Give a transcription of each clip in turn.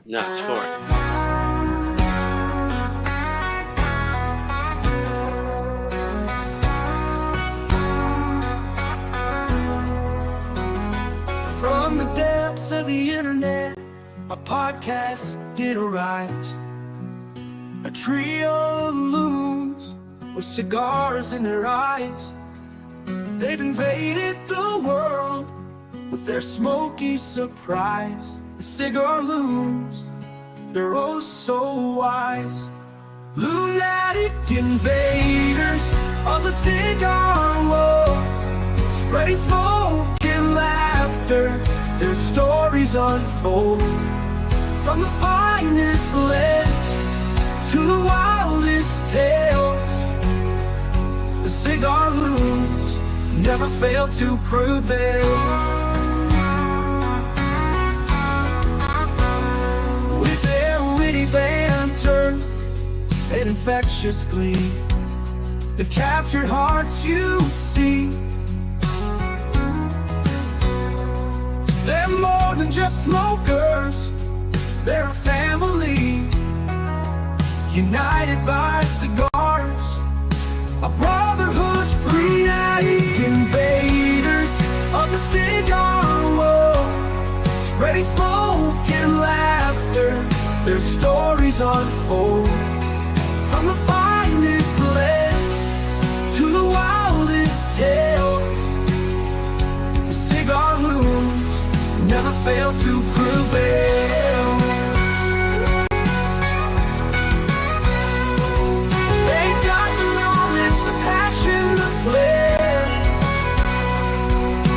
No, it's 4. From the depths of the internet, a podcast did arise. A trio of loons with cigars in their eyes. They've invaded the world with their smoky surprise. The Cigar Loons, they're oh so wise. Lunatic invaders of the cigar world, spreading smoke and laughter, their stories unfold. From the finest lips to the wildest tales, the Cigar Loons never fail to prevail. With their witty banter and infectious glee, they've captured hearts, you see. They're more than just smokers, they're a family, united by cigars, a brotherhood free. Invaders of the cigar world, spreading smoke and laughter, their stories unfold. From the finest lips to the wildest tales, the Cigar Loons never fail to prevail. They've got the knowledge, the passion, the flair,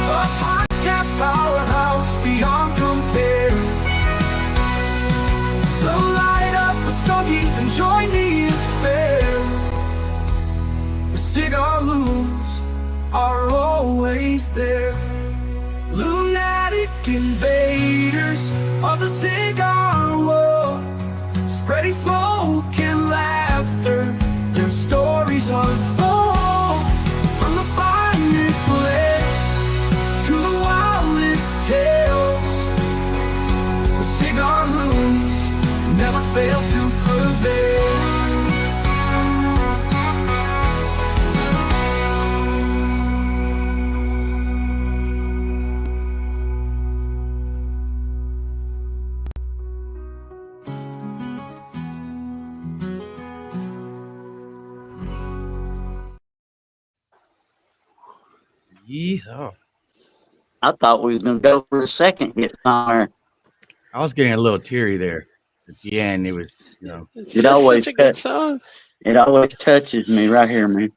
a podcast powerhouse beyond compare. So light up a stogie and join the affair. The Cigar Loons are always there. Lunatic invaders of the cigar world, spreading smoke and laughter, their stories unfold. From the finest lips to the wildest tales, the Cigar Loons never fail to prevail. Yeehaw. I thought we was gonna go for a second hit somewhere. I was getting a little teary there at the end. It was, It's It just always such a good cut- song. It always touches me right here, man.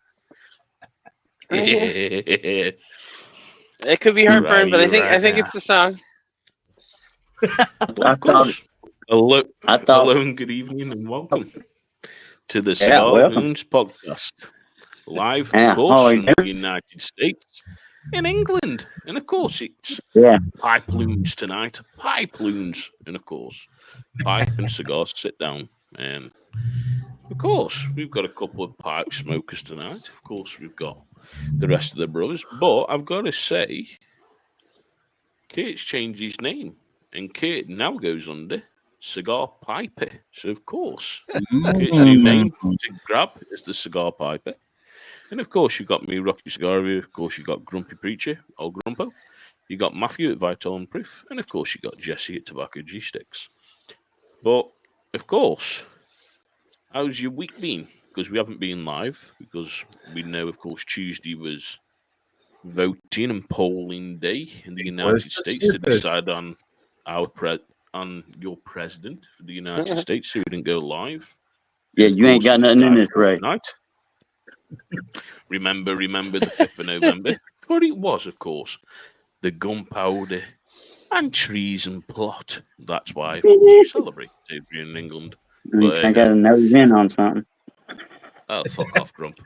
It could be heartburn, but I think it's the song. I Of course. I thought- Hello and good evening and welcome to the Cigar welcome. Loons podcast. Live, Yeah, of course, how are from you? the United States, in England. And of course, it's Yeah. Pipe Loons tonight. Pipe Loons. And of course, pipe and cigars sit down. And of course, we've got a couple of pipe smokers tonight. Of course, we've got the rest of the brothers. But I've got to say, Kurt's changed his name. And Kurt now goes under Cigar Piper. So, of course, Kurt's new name to grab is the Cigar Piper. And, of course, you've got me, Rocky Cigar Review. Of course, you've got Grumpy Preacher, old Grumpo. You got Matthew at Vital and Proof. And, of course, you got Jesse at Tobacco G-Sticks. But, of course, how's your week been? Because we haven't been live. Because we know, of course, Tuesday was voting and polling day in the United States to decide on on your president for the United States, so we didn't go live. Yeah, you ain't got nothing in this race. Tonight. Remember the 5th of November. But it was, of course, the gunpowder and treason plot. That's why, of course, we celebrate it here in England. I got to nose in on something. Oh, fuck off, Grump.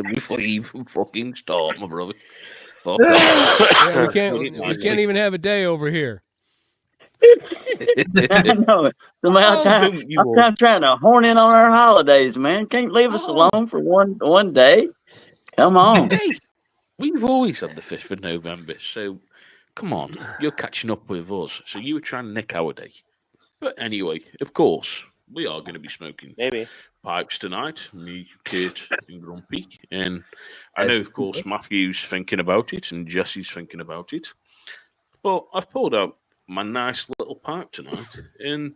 Before you even fucking start, my brother. Fuck off. Yeah, we can't even have a day over here. I know it. I'm trying to horn in on our holidays, man. Can't leave us alone for one day. Come on. Hey, we've always had the 5th of November, so come on. You're catching up with us. So you were trying to nick our day. But anyway, of course, we are going to be smoking Maybe. pipes tonight. Me, Kurt, and Grumpy. And I know, of course, Matthew's thinking about it and Jesse's thinking about it. But I've pulled out my nice little pipe tonight. And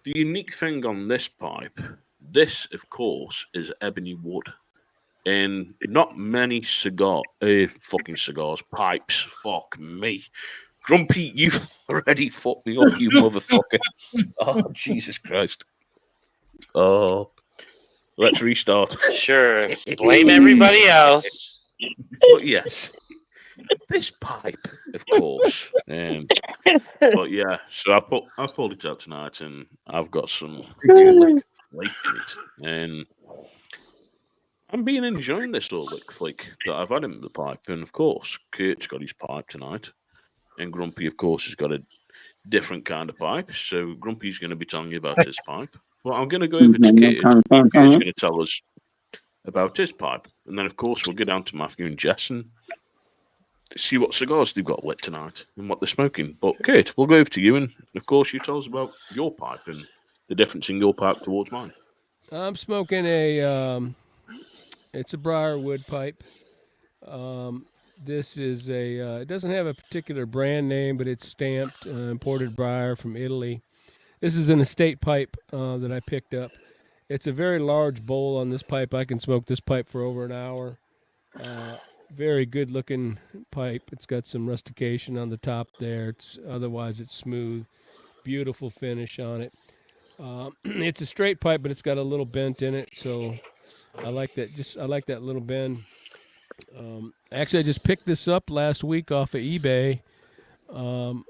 the unique thing on this pipe, this, of course, is ebony wood. And not many fucking cigars, pipes, fuck me. Grumpy, you already fucked me up, you motherfucker. Oh, Jesus Christ. Oh, let's restart. Sure. Blame everybody else. But yes, this pipe, of course. But yeah, so I pulled it out tonight, and I've got some lick flake in it, and I'm been enjoying this little lick flake that I've had in the pipe. And of course, Kurt's got his pipe tonight, and Grumpy, of course, has got a different kind of pipe. So Grumpy's going to be telling you about his pipe. Well, I'm going to go over to Kurt. Kurt's going to tell us about his pipe, and then of course we'll go down to Matthew and Jess and see what cigars they've got lit tonight and what they're smoking. But Kurt, we'll go over to you, and of course you tell us about your pipe and the difference in your pipe towards mine. I'm smoking it's a briarwood pipe. This is it doesn't have a particular brand name, but it's stamped imported briar from Italy. This is an estate pipe that I picked up. It's a very large bowl on this pipe. I can smoke this pipe for over an hour. Very good looking pipe. It's got some rustication on the top there. Otherwise it's smooth. Beautiful finish on it. It's a straight pipe, but it's got a little bent in it, so I like that. I like that little bend. Actually, I just picked this up last week off of eBay on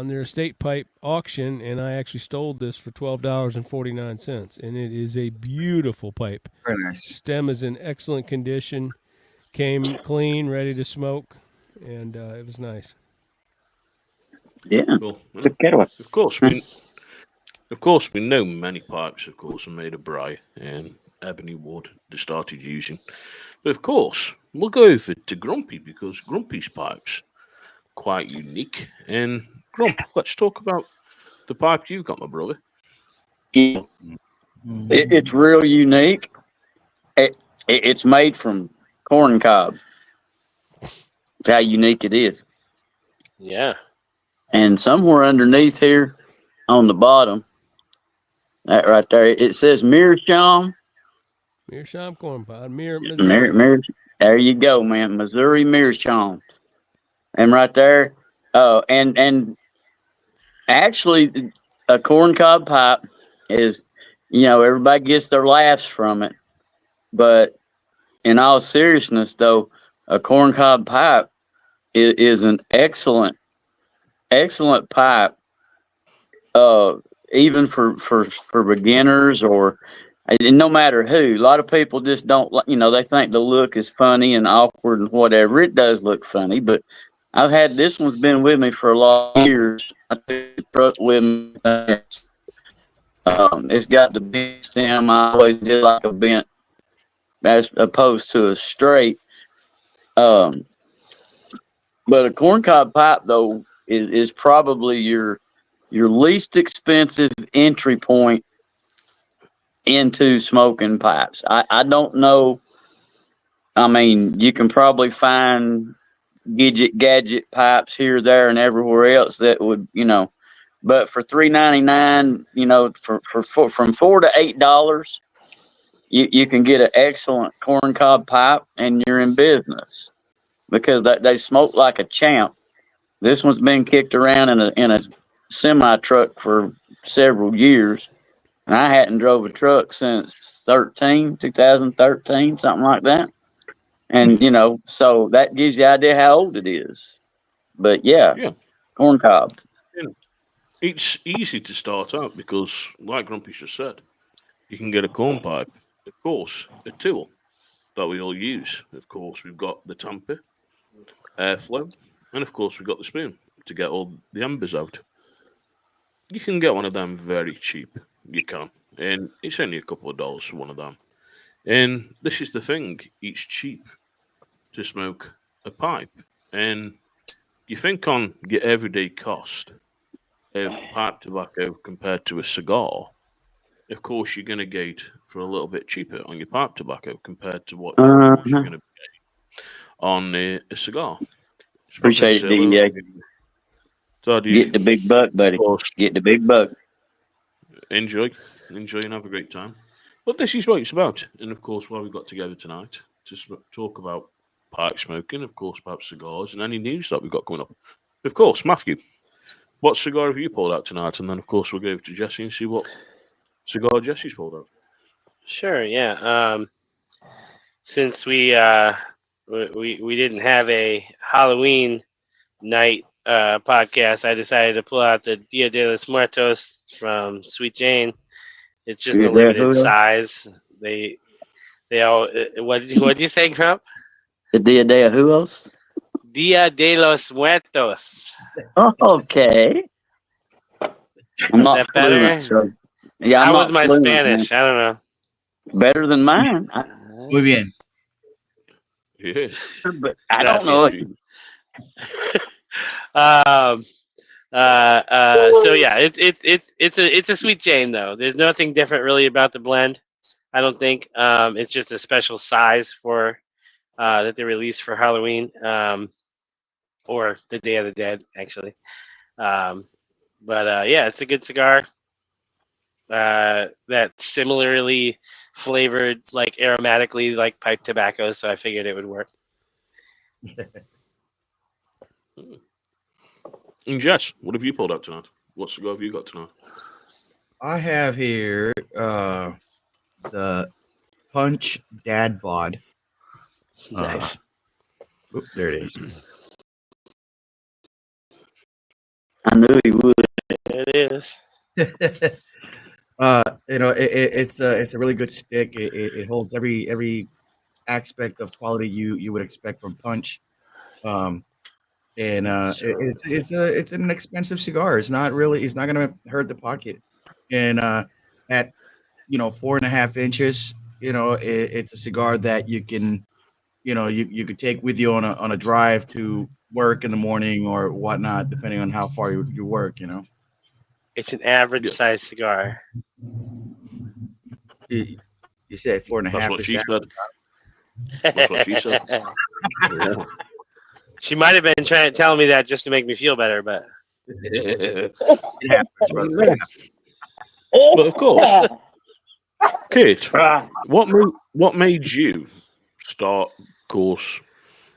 their estate pipe auction, and I actually stole this for $12.49, and it is a beautiful pipe. Very nice. Stem is in excellent condition, came clean, ready to smoke, and it was nice. Yeah. Cool. Good getaway. Of course, we know many pipes, of course, are made of briar and ebony wood they started using. But of course, we'll go over to Grumpy because Grumpy's pipe's quite unique. And Grump, let's talk about the pipe you've got, my brother. Yeah. It's real unique. It's made from corn cob. That's how unique it is. Yeah. And somewhere underneath here on the bottom, that right there, it says Meerschaum. Meerschaum corn pipe. Missouri. There you go, man. Missouri Meerschaum. And right there, and actually, a corncob pipe is, everybody gets their laughs from it. But in all seriousness, though, a corncob pipe is an excellent pipe, even for beginners or no matter who. A lot of people just don't, they think the look is funny and awkward and whatever. It does look funny, but I've had this one's been with me for a lot of years. I took the truck with me. It's got the bent stem. I always did like a bent as opposed to a straight. But a corncob pipe though is probably your least expensive entry point into smoking pipes. I don't know. I mean, you can probably find gadget pipes here, there, and everywhere else that would, but for $3.99, from $4 to $8, you can get an excellent corncob pipe, and you're in business because they smoke like a champ. This one's been kicked around in a semi truck for several years, and I hadn't drove a truck since 2013, something like that. And, so that gives you an idea how old it is. But, yeah. Corncob. It's easy to start out because, like Grumpy just said, you can get a corn pipe, of course, a tool that we all use. Of course, we've got the tamper, airflow, and, of course, we've got the spoon to get all the embers out. You can get one of them very cheap. You can. And it's only a couple of dollars for one of them. And this is the thing. It's cheap to smoke a pipe. And you think on your everyday cost, of pipe tobacco compared to a cigar, of course you're going to get for a little bit cheaper on your pipe tobacco compared to what of course you're Uh-huh. going to on a cigar. Smoking a Appreciate it, cigar. DJ. So do you, Get the big buck, of buddy. course, Get the big buck. enjoy, and have a great time. But this is what it's about, and of course, why we got together tonight to talk about pipe smoking, of course, about cigars and any news that we've got coming up. Of course, Matthew, what cigar have you pulled out tonight? And then, of course, we'll go over to Jesse and see what cigar Jesse's pulled out. Sure, yeah. Since we didn't have a Halloween night podcast, I decided to pull out the Dia de los Muertos from Sweet Jane. It's just a limited size. They all what'd you say, Crump? The Dia de who else? Dia de los Muertos. Okay. I'm not that better? fluent, so yeah, I'm How not was my fluent, Spanish? man. I don't know. Better than mine. Muy bien. Yeah. But I don't know. So yeah, it's a Sweet Jane though. There's nothing different really about the blend. I don't think. It's just a special size for that they released for Halloween, or the Day of the Dead actually. But yeah, it's a good cigar. That similarly flavored, like aromatically, like pipe tobacco. So I figured it would work. And Jess, what have you pulled out tonight? What cigar have you got tonight? I have here the Punch Dad Bod. Nice. There it is. I knew he would. It is. It's a really good stick. It holds every aspect of quality you would expect from Punch. Sure. It's an expensive cigar. It's not going to hurt the pocket. And at 4.5 inches, it's a cigar that you can, you could take with you on a drive to work in the morning or whatnot, depending on how far you work. It's an average size cigar. You said 4.5. That's what she said. That's what she said. Yeah. She might have been telling me that just to make me feel better, but It happens, brother. But of course, Kate, what made you start, of course,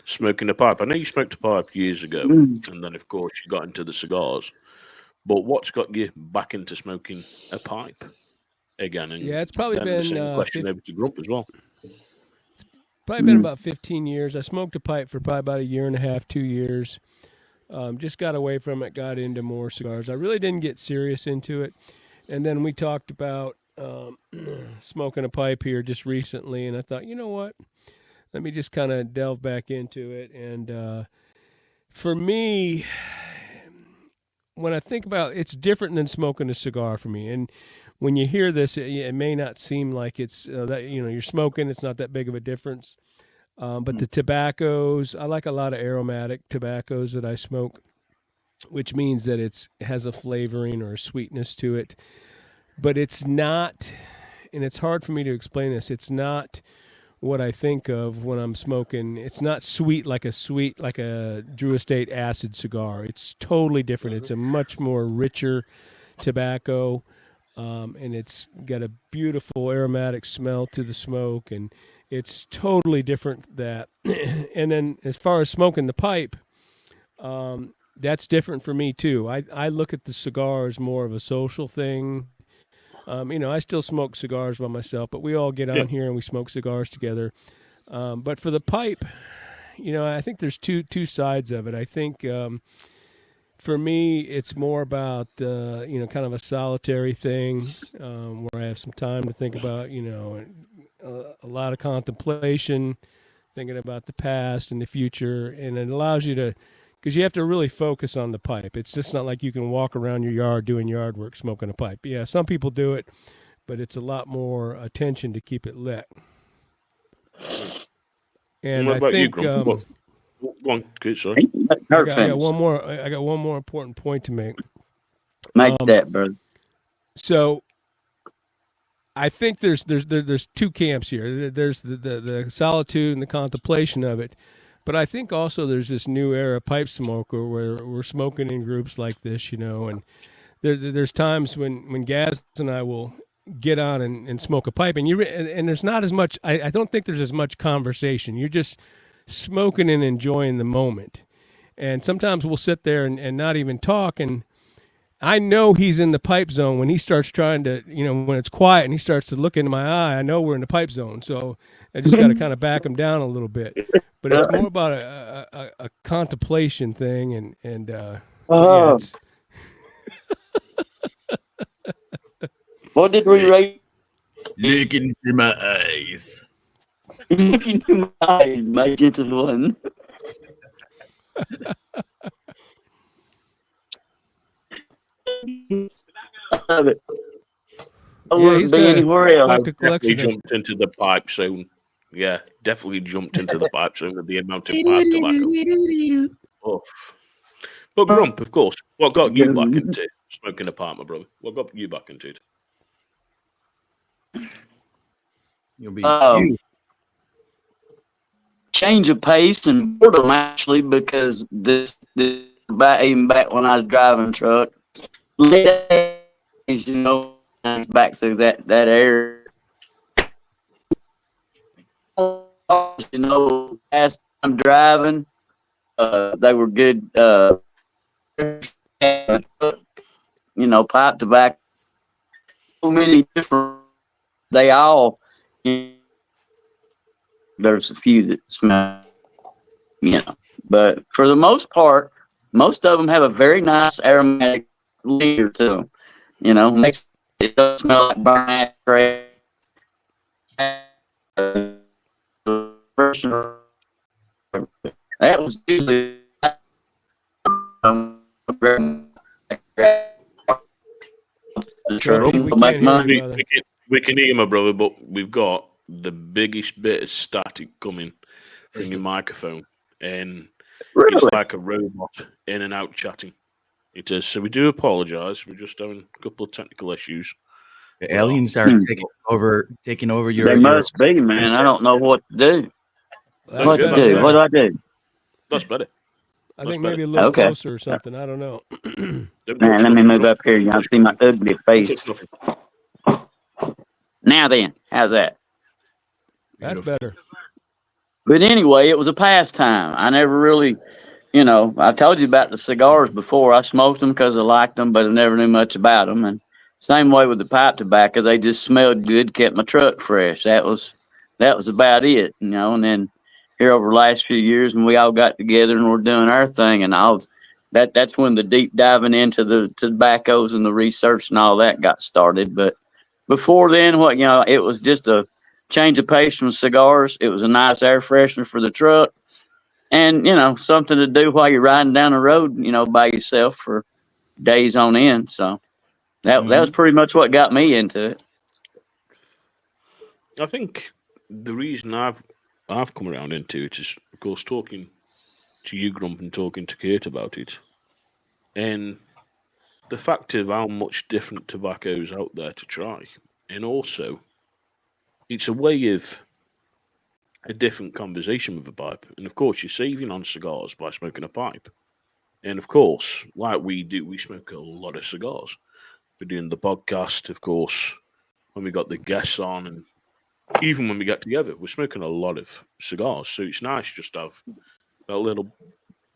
smoking a pipe? I know you smoked a pipe years ago, and then of course you got into the cigars. But what's got you back into smoking a pipe again? And yeah, it's probably been the same question over to Grump as well. Probably been about 15 years. I smoked a pipe for probably about 1.5 2 years. Just got away from it, got into more cigars. I really didn't get serious into it. And then we talked about smoking a pipe here just recently, and I thought, you know what? Let me just kind of delve back into it. And for me, when I think about it, it's different than smoking a cigar for me. And when you hear this, it may not seem like it's that you're smoking. It's not that big of a difference. But the tobaccos, I like a lot of aromatic tobaccos that I smoke, which means that it has a flavoring or a sweetness to it. But it's not, and it's hard for me to explain this. It's not what I think of when I'm smoking. It's not sweet like a Drew Estate acid cigar. It's totally different. It's a much more richer tobacco. And it's got a beautiful aromatic smell to the smoke, and it's totally different that. And then as far as smoking the pipe, that's different for me too. I look at the cigar as more of a social thing. I still smoke cigars by myself, but we all get on here and we smoke cigars together. But for the pipe, I think there's two sides of it. I think for me, it's more about, kind of a solitary thing where I have some time to think about, a lot of contemplation, thinking about the past and the future. And it allows you to, because you have to really focus on the pipe. It's just not like you can walk around your yard doing yard work, smoking a pipe. Yeah, some people do it, but it's a lot more attention to keep it lit. And what I about think, you, Grump? Go on, Kate, sorry. I got one more important point to make. Make that, brother. So I think there's two camps here. There's the solitude and the contemplation of it, but I think also there's this new era pipe smoker where we're smoking in groups like this, and there's times when Gaz and I will get on and smoke a pipe, and and there's not as much. I don't think there's as much conversation. You're just smoking and enjoying the moment, and sometimes we'll sit there and not even talk. And I know he's in the pipe zone when he starts trying to, when it's quiet and he starts to look into my eye. I know we're in the pipe zone, so I just got to kind of back him down a little bit. But it's more about a contemplation thing, and yeah, it's, What did we rate? Look into my eyes. Look into my eyes, my gentle one. I love it. I wouldn't he's be got anywhere else. quite a Definitely collection. jumped into the pipe zone. Yeah, definitely jumped into the pipe zone with the amount of pipe tobacco. Oh. But Grump, of course, what got you back into smoking a pipe, my brother? What got you back into it? You'll be Change of pace and boredom, actually, because this even back when I was driving truck, late days, back through that area. As I'm driving, they were good. Pipe tobacco. So many different. They all. There's a few that smell, but for the most part, most of them have a very nice aromatic leader to them. Makes it doesn't smell like burnt ashtray. That was usually Truckee, we make can't hear money. you, brother. We can hear you, my brother, but we've got the biggest bit of static coming from your microphone, and it's Really? like a robot in and out chatting. It is. So we do apologise. We're just having a couple of technical issues. the aliens are taking over your. They must be, man. I don't know what to do. That's What to better do? now. What do I do? That's better. I That's think maybe a little Okay. closer or something. I don't know. Don't Man, touch let me nothing, move bro. up here. Y'all see my ugly Don't face. touch nothing. Now then, how's that? That's better. But anyway, it was a pastime. I never really, I told you about the cigars before. I smoked them because I liked them, but I never knew much about them. And same way with the pipe tobacco, they just smelled good, kept my truck fresh. That was about it, And then here over the last few years, when we all got together and we're doing our thing, and that's when the deep diving into the tobaccos and the research and all that got started. But before then, it was just a change of pace from cigars. It was a nice air freshener for the truck, and something to do while you're riding down the road, by yourself for days on end. So that was pretty much what got me into it. I think the reason I've come around into it is, of course, talking to you, Grump, and talking to Kurt about it, and the fact of how much different tobacco's out there to try, and also it's a way of a different conversation with a pipe. And of course, you're saving on cigars by smoking a pipe. And of course, like we do, we smoke a lot of cigars. We're doing the podcast, of course, when we got the guests on, and even when we get together, we're smoking a lot of cigars. So it's nice just to have that little,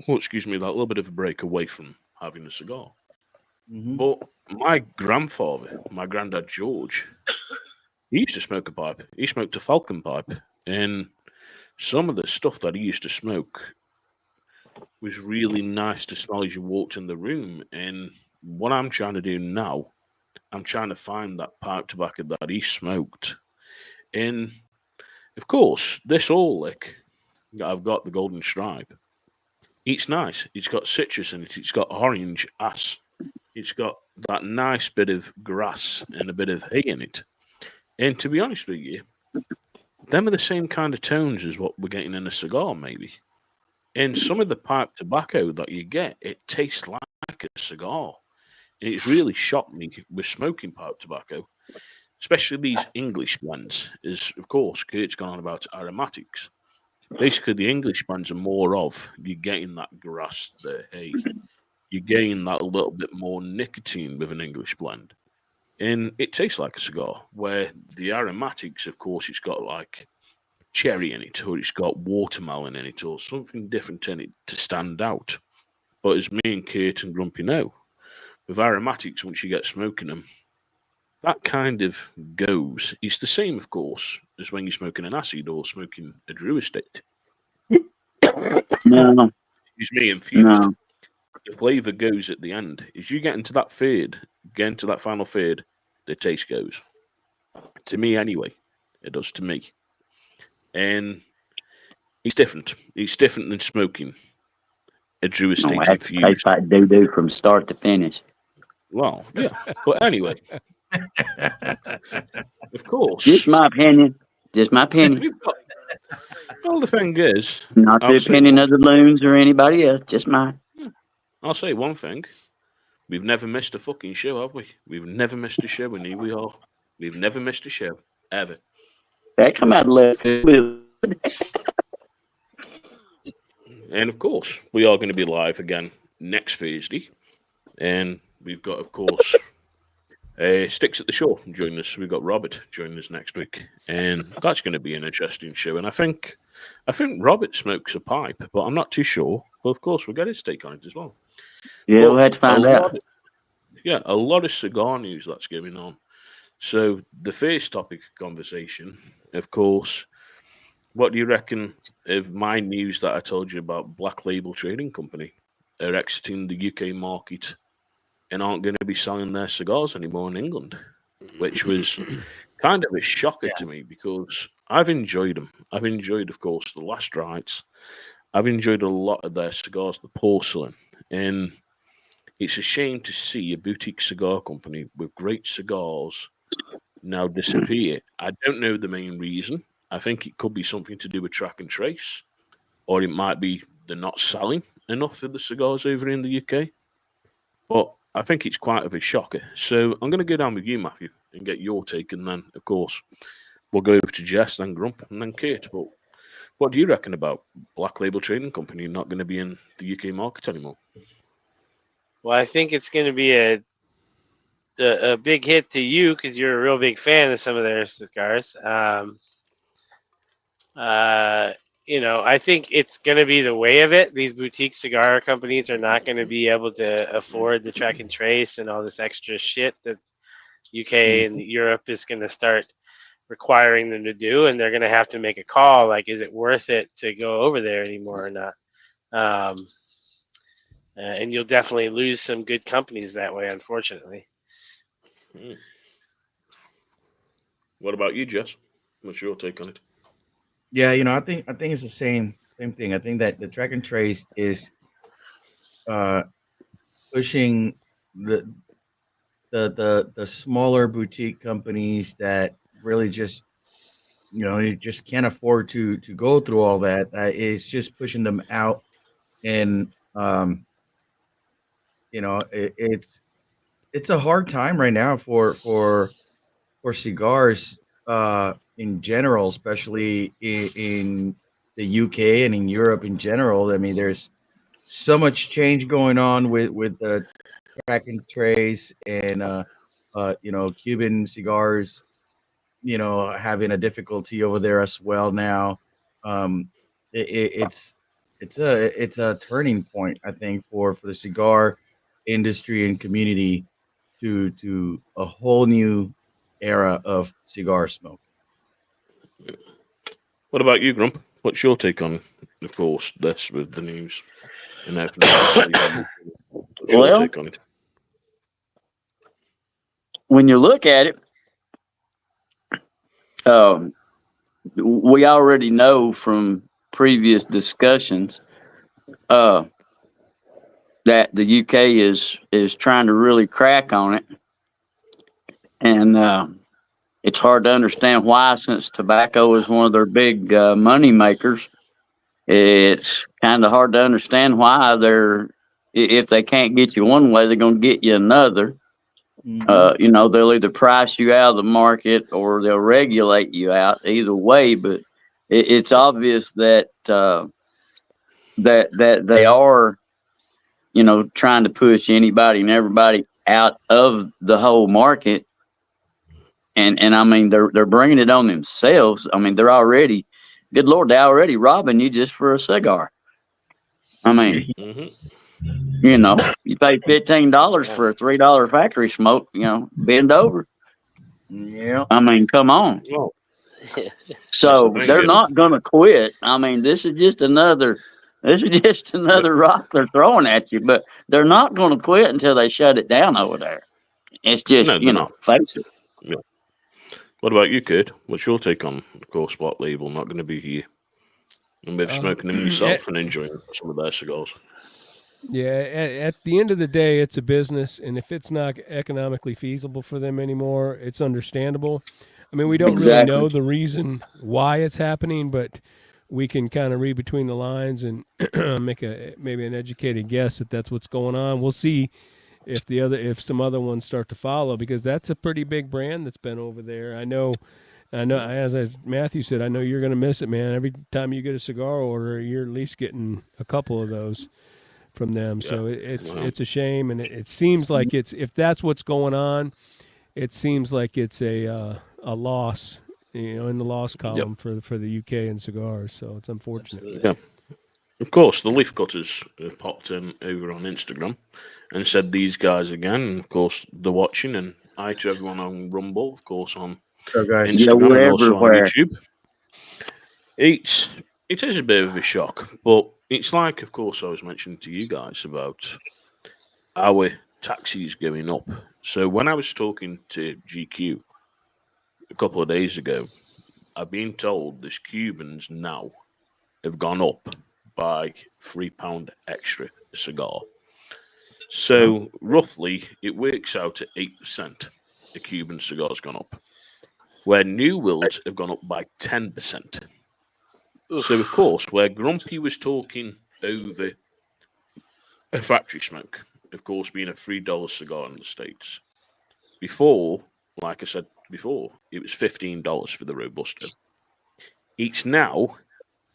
that little bit of a break away from having a cigar. But my granddad George, he used to smoke a pipe. He smoked a Falcon pipe. And some of the stuff that he used to smoke was really nice to smell as you walked in the room. And what I'm trying to do now, I'm trying to find that pipe tobacco that he smoked. And of course, this Orlick that I've got, the Golden Stripe, it's nice. It's got citrus in it. It's got orange ass. It's got that nice bit of grass and a bit of hay in it. And to be honest with you, them are the same kind of tones as what we're getting in a cigar, maybe. And some of the pipe tobacco that you get, it tastes like a cigar. it's really shocked me with smoking pipe tobacco, especially these English blends, is of course Kurt's gone on about aromatics. Basically, the English blends are more of you're getting that grass, the hay, you're getting that little bit more nicotine with an English blend, and it tastes like a cigar. Where the aromatics, of course, it's got like cherry in it, or it's got watermelon in it, or something different in it to stand out. But as me and Kurt and Grumpy know, with aromatics, once you get smoking them, that kind of goes. It's the same, of course, as when you're smoking an acid or smoking a Drew estate. No, Excuse me, infused. no. The flavour goes at the end. As you get into that fade, get into that final fade, the taste goes. To me, anyway, it does to me. And it's different. It's different than smoking a Drew estate No, that infused. tastes like doo doo from start to finish. Well, yeah. But anyway, of course. Just my opinion. Just my opinion. We've got, well, the thing is, Not I'll the say opinion one of the loons or anybody else. Just mine. I'll say one thing. We've never missed a fucking show, have we? We've never missed a show, and here we are. We've never missed a show, ever. That come out of left field. And of course, we are going to be live again next Thursday. And we've got, of course, Sticks at the Shore joining us. We've got Robert joining us next week. And that's going to be an interesting show. And I think Robert smokes a pipe, but I'm not too sure. Well, of course, we'll get his take on it as well. Yeah, But we'll have to find out. A lot of cigar news that's going on. So the first topic of conversation, of course, what do you reckon of my news that I told you about Black Label Trading Company are exiting the UK market and aren't going to be selling their cigars anymore in England, which was kind of a shocker to me because I've enjoyed them. I've enjoyed, of course, the Last Rites. I've enjoyed a lot of their cigars, the porcelain, and it's a shame to see a boutique cigar company with great cigars now disappear. I don't know the main reason. I think it could be something to do with track and trace, or it might be they're not selling enough of the cigars over in the UK. But I think it's quite of a shocker. So I'm going to go down with you, Matthew, and get your take, and then, of course, we'll go over to Jess, then Grump, and then Kate. But what do you reckon about Black Label Trading Company not going to be in the UK market anymore? Well, I think it's going to be a big hit to you because you're a real big fan of some of their cigars. I think it's going to be the way of it. These boutique cigar companies are not going to be able to afford the track and trace and all this extra shit that UK and Europe is going to start requiring them to do, and they're going to have to make a call like, is it worth it to go over there anymore or not? And you'll definitely lose some good companies that way, unfortunately. What about you, Jess? What's your take on it? Yeah, I think it's the same thing. I think that the track and trace is pushing the smaller boutique companies that really just you just can't afford to go through all that. It's just pushing them out, and it's a hard time right now for cigars in general, especially in the UK and in Europe in general. I mean, there's so much change going on with the track and trace and Cuban cigars, having a difficulty over there as well now. It's a turning point, I think, for the cigar industry and community to a whole new era of cigar smoke. What about you, Grump? What's your take on, of course, this with the news and everything? What's your take on it? When you look at it, we already know from previous discussions that the UK is trying to really crack on it, and it's hard to understand why, since tobacco is one of their big money makers. It's kind of hard to understand why they're If they can't get you one way, they're gonna get you another. They'll either price you out of the market or they'll regulate you out. Either way, but it's obvious that that they are, trying to push anybody and everybody out of the whole market. And I mean, they're bringing it on themselves. I mean, they're already, good Lord, they're already robbing you just for a cigar. I mean, you pay $15 for a $3 factory smoke. Bend over. Yeah. I mean, come on. Well, So thing, they're and- not going to quit. I mean, this is just another rock they're throwing at you. But they're not going to quit until they shut it down over there. It's just, No, they're not. face it. Yeah. What about you, Kurt? What's your take on the Course Black Label not going to be here? And maybe smoking them yourself and enjoying some of their cigars. Yeah, at the end of the day, it's a business, and if it's not economically feasible for them anymore, it's understandable. I mean, we don't really Exactly. know the reason why it's happening, but we can kind of read between the lines and make maybe an educated guess that that's what's going on. We'll see if some other ones start to follow, because that's a pretty big brand that's been over there. I know. As Matthew said, I know you're going to miss it, man. Every time you get a cigar order, you're at least getting a couple of those from them. So it's a shame, and it seems like if that's what's going on, it seems like it's a loss, in the loss column for the UK and cigars. So it's unfortunate. Absolutely. Yeah. Of course, the Leaf Cutters popped in over on Instagram and said these guys again. And of course, they're watching, and hi to everyone on Rumble, of course, on So guys, Instagram we're and also on everywhere. YouTube. It is a bit of a shock, but it's like, of course, I was mentioning to you guys about our taxis going up. So when I was talking to GQ a couple of days ago, I've been told this Cubans now have gone up by £3 extra a cigar. So roughly, it works out at 8%. The Cuban cigar's gone up, where New Worlds have gone up by 10%. So, of course, where Grumpy was talking over a factory smoke, of course, being a $3 cigar in the States, before, like I said before, it was $15 for the Robusto. It's now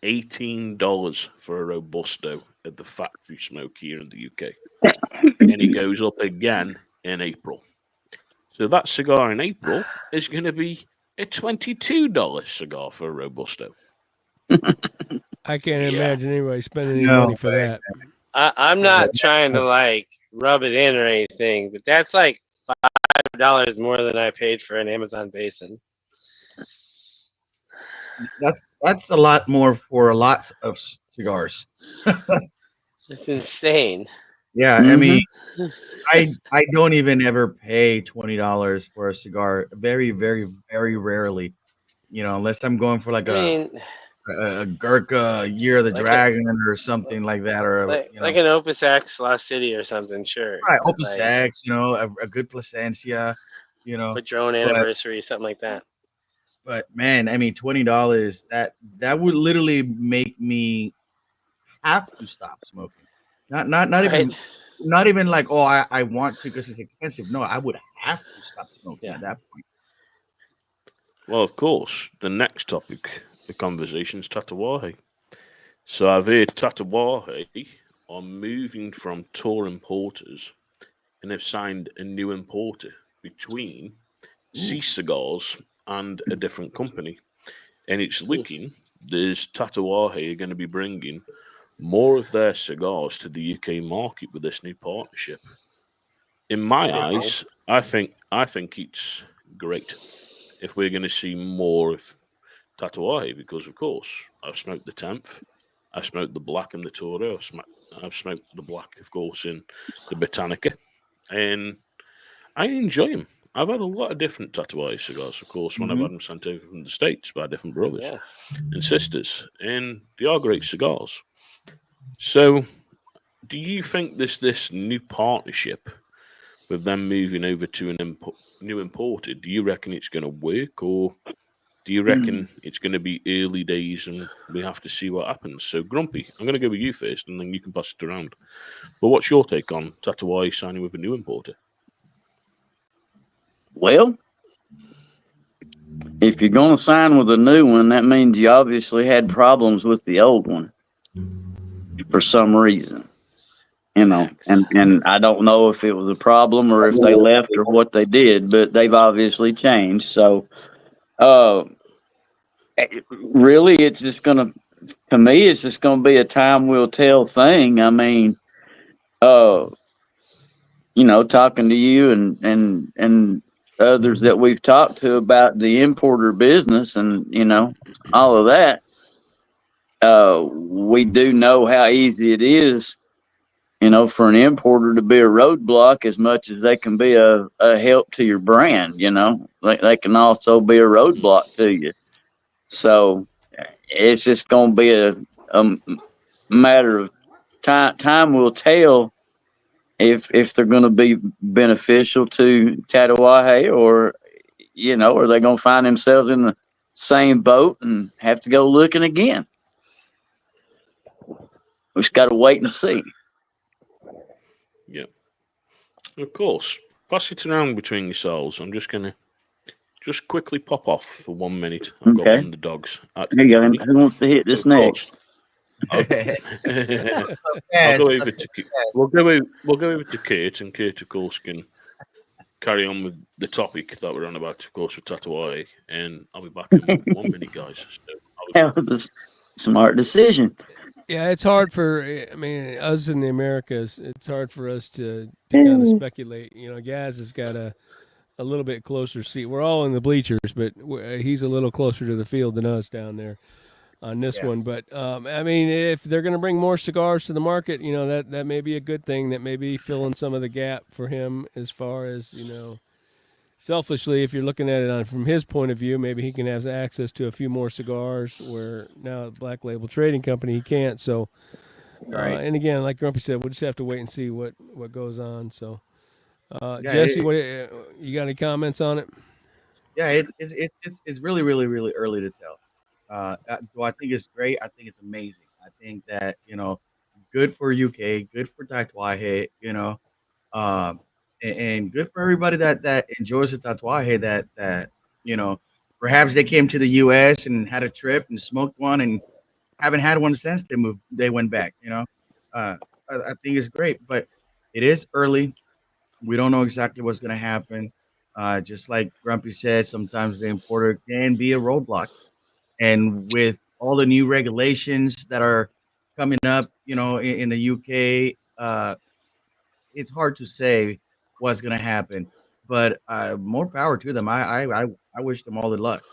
$18 for a Robusto at the factory smoke here in the UK. And it goes up again in April. So that cigar in April is going to be a $22 cigar for a Robusto. I can't imagine anybody spending any No money for that. I'm not trying to rub it in or anything, but that's like $5 more than I paid for an Amazon Basin. that's a lot more for a lot of cigars. It's insane. Yeah, I mean, I don't even ever pay $20 for a cigar. Very, very, very rarely, unless I'm going for like I mean, a Gurkha Year of the Like Dragon or something like that, or like an Opus X Lost City or something, sure. right, But Opus X, a good Plasencia, Padron Anniversary, something like that. But man, I mean, $20 that would literally make me have to stop smoking. Not even like, oh, I want to because it's expensive. No, I would have to stop smoking at that point. Well, of course, the next topic, the conversation is Tatawahe. So I've heard Tatawahe are moving from tour importers and have signed a new importer between Sea Cigars and a different company. And it's looking, there's Tatawahe are going to be bringing more of their cigars to the UK market with this new partnership. In my eyes, I think it's great if we're going to see more of Tatawahe, because of course I've smoked the 10th, I've smoked the black and the Toro, I've smoked the black, of course, in the Botanica, and I enjoy them. I've had a lot of different Tatawahe cigars, of course, when I've had them sent over from the States by different brothers and sisters, and they are great cigars. So, do you think this new partnership with them moving over to new importer, do you reckon it's going to work, or Do you reckon it's going to be early days and we have to see what happens? So, Grumpy, I'm going to go with you first, and then you can pass it around. But what's your take on Tatuai signing with a new importer? Well, if you're going to sign with a new one, that means you obviously had problems with the old one for some reason. And I don't know if it was a problem or if they left or what they did, but they've obviously changed. So, really, it's just to me, it's just going to be a time will tell thing. I mean, talking to you and others that we've talked to about the importer business and, all of that, we do know how easy it is, for an importer to be a roadblock as much as they can be a help to your brand, they can also be a roadblock to you. So it's just going to be a matter of time. Time will tell if they're going to be beneficial to Tatuaje or, are they going to find themselves in the same boat and have to go looking again? We just got to wait and see. Yeah. Of course. Pass it around between yourselves. I'm just going to quickly pop off for 1 minute. I've got one of the dogs. There you go. Who wants to hit this next? I'll go over to we'll go over to Kurt, and Kurt, of course, can carry on with the topic that we're on about, of course, with Tatuai, and I'll be back in 1 minute, guys. So that was a smart decision. Yeah, it's hard for us in the Americas. It's hard for us to kind of speculate. Gaz has got a little bit closer seat. We're all in the bleachers, but he's a little closer to the field than us down there on this one. But if they're going to bring more cigars to the market, that may be a good thing. That may be filling some of the gap for him as far as selfishly, if you're looking at it from his point of view, maybe he can have access to a few more cigars where now at Black Label Trading Company he can't. So, and again, like Grumpy said, we'll just have to wait and see what goes on. So, Jesse, what you got any comments on it? Yeah, it's really, really, really early to tell. Do I think it's great? I think it's amazing. I think that good for UK, good for Tatuaje, and good for everybody that enjoys the Tatuaje. That perhaps they came to the U.S. and had a trip and smoked one and haven't had one since they went back. I think it's great, but it is early. We don't know exactly what's going to happen. Just like Grumpy said, sometimes the importer can be a roadblock. And with all the new regulations that are coming up, in the UK, it's hard to say what's going to happen. But more power to them. I wish them all the luck.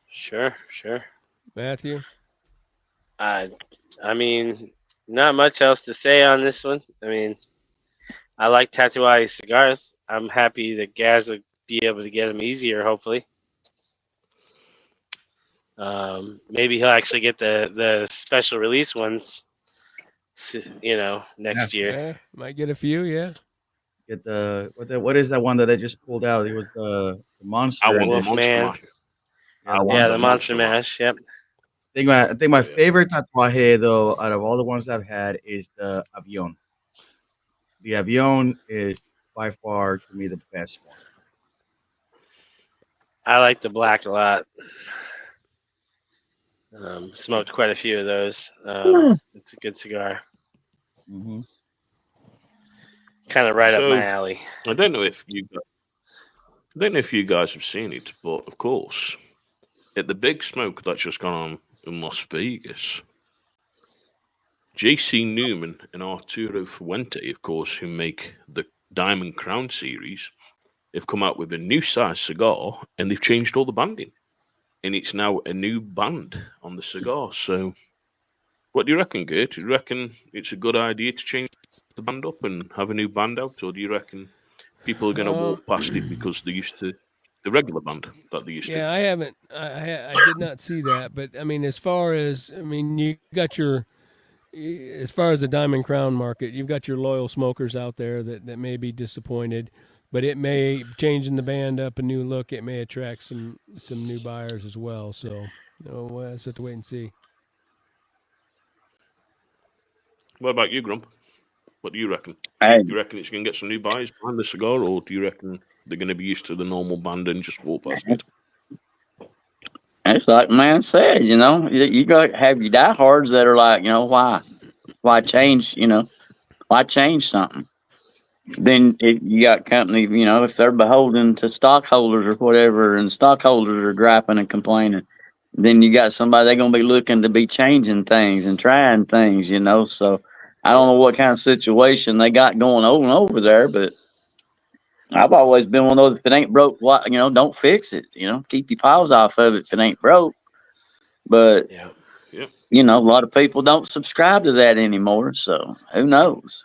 Sure. Matthew? Not much else to say on this one. I like Tatuai cigars. I'm happy that Gaz will be able to get them easier, hopefully. Maybe he'll actually get the special release ones, next year. Yeah, might get a few, yeah. Get what is that one that they just pulled out? It was the Monster. I want the Monster Mash. The Monster Mash, yep. I think my favorite Tatuaje, though, out of all the ones I've had, is the Avion. The Avion is by far, to me, the best one. I like the black a lot. Smoked quite a few of those. It's a good cigar. Mm-hmm. Kind of right up my alley. I don't know if you guys have seen it, but of course, at the big smoke that's just gone on in Las Vegas, JC Newman and Arturo Fuente, of course, who make the Diamond Crown series, have come out with a new size cigar, and they've changed all the banding. And it's now a new band on the cigar. So, what do you reckon, Gert? Do you reckon it's a good idea to change the band up and have a new band out? Or do you reckon people are going to walk past it because they're used to the regular band that they used to? Yeah, I haven't. I did not see that. But, as far as, you got as far as the Diamond Crown market, you've got your loyal smokers out there that may be disappointed. but it may, changing the band up a new look, it may attract some new buyers as well. So, we'll just have to wait and see. What about you, Grump? What do you reckon? Hey, Do you reckon it's going to get some new buyers behind the cigar, or do you reckon they're going to be used to the normal band and just walk past it? it's like man said, you got to have your diehards that are like, why change, why change something? Then you got company, if they're beholden to stockholders or whatever, and stockholders are griping and complaining, then you got somebody they're gonna be looking to be changing things and trying things, So I don't know what kind of situation they got going on over there, but I've always been one of those. If it ain't broke, what don't fix it. Keep your paws off of it if it ain't broke. But Yeah. Yeah. a lot of people don't subscribe to that anymore. So who knows?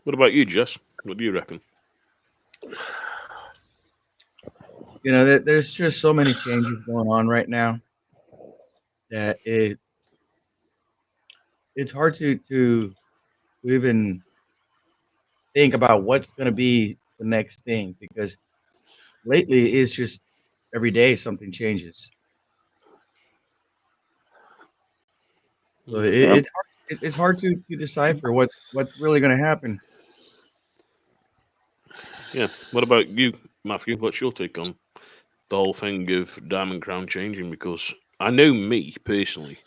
What about you, Jess? What do you reckon? There's just so many changes going on right now that it's hard to even think about what's going to be the next thing, because lately it's just every day something changes. So it's hard to decipher what's really going to happen. Yeah. What about you, Matthew? What's your take on the whole thing of Diamond Crown changing? Because I know me personally,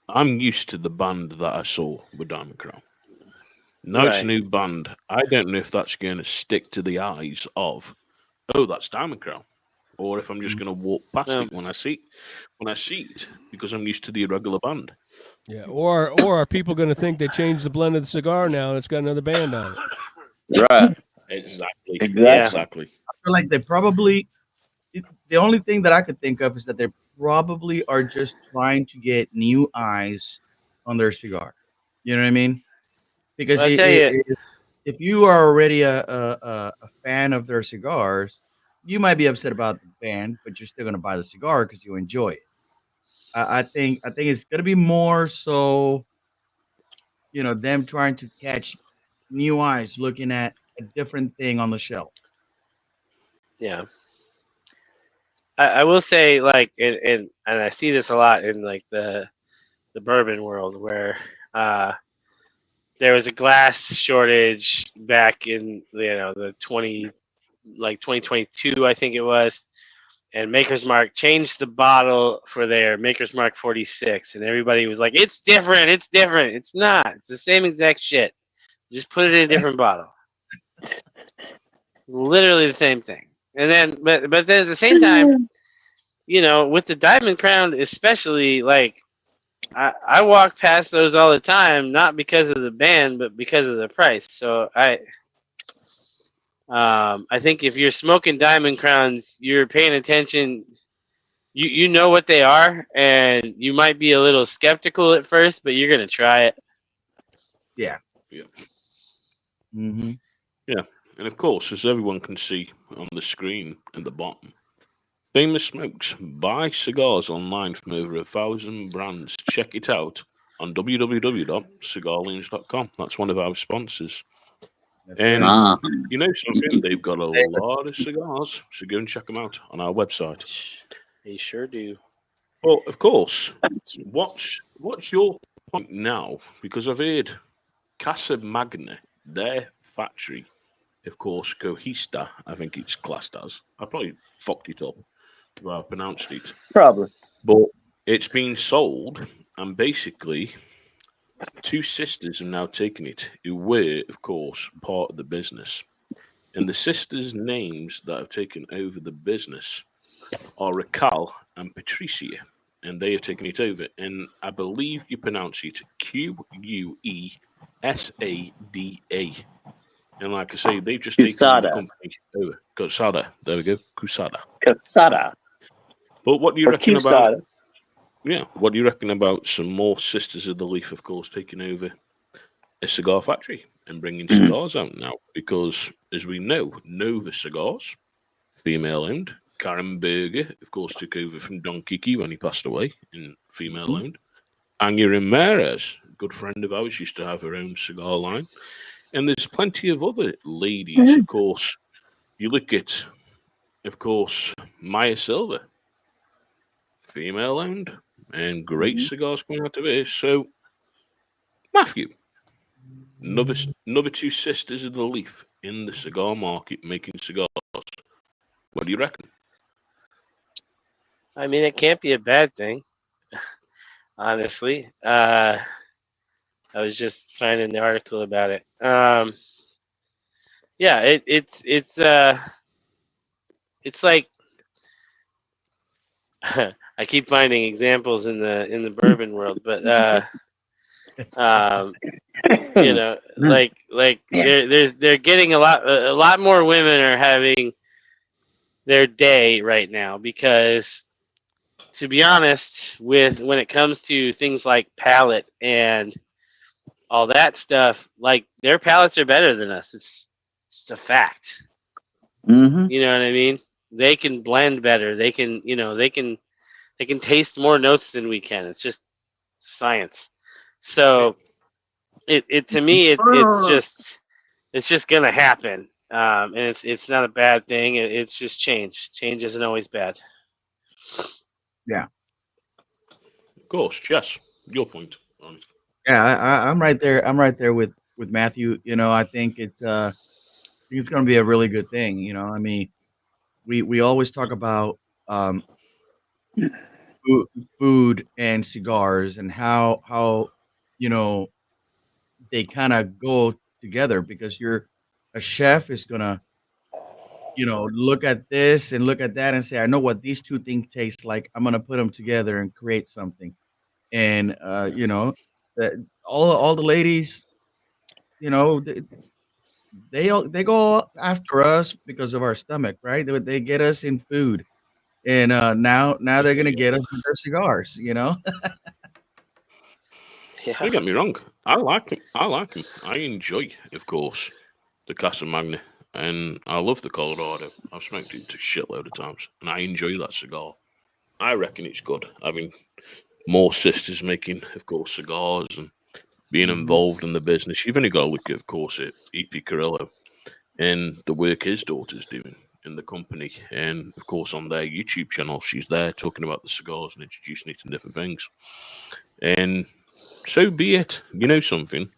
I'm used to the band that I saw with Diamond Crown. Now it's a Right. new band. I don't know if that's going to stick to the eyes of, oh, that's Diamond Crown, or if I'm just going to walk past Um, it when I see it because I'm used to the irregular band. Yeah, or are people going to think they changed the blend of the cigar now and it's got another band on it? Right. Exactly. Yeah. Exactly. I feel like they probably, the only thing that I could think of is that they probably are just trying to get new eyes on their cigar. You know what I mean? Because I tell you, if you are already a fan of their cigars, you might be upset about the band, but you're still going to buy the cigar because you enjoy it. I think it's going to be more so, them trying to catch new eyes, looking at a different thing on the shelf. yeah. I will say, like, and I see this a lot in like the bourbon world, where there was a glass shortage back in the 2022, I think it was, and Maker's Mark changed the bottle for their Maker's Mark 46, and everybody was like, "It's different, it's different." It's not. It's the same exact shit. Just put it in a different bottle. Literally the same thing. And then, but then at the same time, with the Diamond Crown, especially, like, I walk past those all the time, not because of the band, but because of the price. So I think if you're smoking Diamond Crowns, you're paying attention. You know what they are, and you might be a little skeptical at first, but you're gonna try it. Yeah. Yeah. Mm-hmm. Yeah. And of course, as everyone can see on the screen at the bottom, Famous Smokes. Buy cigars online from over 1,000 brands. Check it out on www.cigarloons.com. That's one of our sponsors. And Ah, you know something? They've got a lot of cigars, so go and check them out on our website. They sure do. Well, of course, what's your point now? Because I've heard Casa Magna, their factory, of course, Cohista, I think it's classed as. I probably fucked it up if I pronounced it. probably. But it's been sold, and basically, two sisters have now taken it, who were, of course, part of the business. And the sisters' names that have taken over the business are Raquel and Patricia, and they have taken it over. And I believe you pronounce it Quesada. And like I say, they've just taken the Cusada. company over. Cusada. There we go. Cusada. Cusada. But what do you Or reckon about? Cusada. Yeah, what do you reckon about some more Sisters of the Leaf, of course, taking over a cigar factory and bringing cigars out now? Because, as we know, Nova Cigars, female-owned. Karen Berger, of course, took over from Don Kiki when he passed away, and female-owned. Anya Ramirez, a good friend of ours, used to have her own cigar line. And there's plenty of other ladies, of course. You look at, of course, Maya Silva, female owned, and great cigars coming out of it. So, Matthew, another two sisters of the leaf in the cigar market making cigars. What do you reckon? I mean, it can't be a bad thing, honestly. I was just finding the article about it. Yeah, it's like I keep finding examples in the bourbon world, but you know, like they're getting a lot more women are having their day right now because, to be honest, when it comes to things like palate and all that stuff, like their palates are better than us. It's just a fact. Mm-hmm. You know what I mean? They can blend better. They can, they can taste more notes than we can. It's just science. So it to me it's just gonna happen. And it's not a bad thing. It's just change. Change isn't always bad. Yeah. Of course, Jess, your point on it. Yeah, I'm right there. I'm right there with Matthew. I think it's going to be a really good thing. I mean, we always talk about um, food and cigars and how they kind of go together because a chef is gonna look at this and look at that and say, I know what these two things taste like. I'm gonna put them together and create something. And that all the ladies, you know, they go after us because of our stomach, right? They get us in food, and now they're gonna get us with their cigars. Yeah. Don't get me wrong. I like him. I like him. I enjoy, of course, the Casa Magna, and I love the Colorado. I've smoked it a shitload of times, and I enjoy that cigar. I reckon it's good having more sisters making, of course, cigars and being involved in the business. You've only got to look, of course, at E.P. Carrillo and the work his daughter's doing in the company. And, of course, on their YouTube channel, she's there talking about the cigars and introducing it to different things. And so be it. You know something?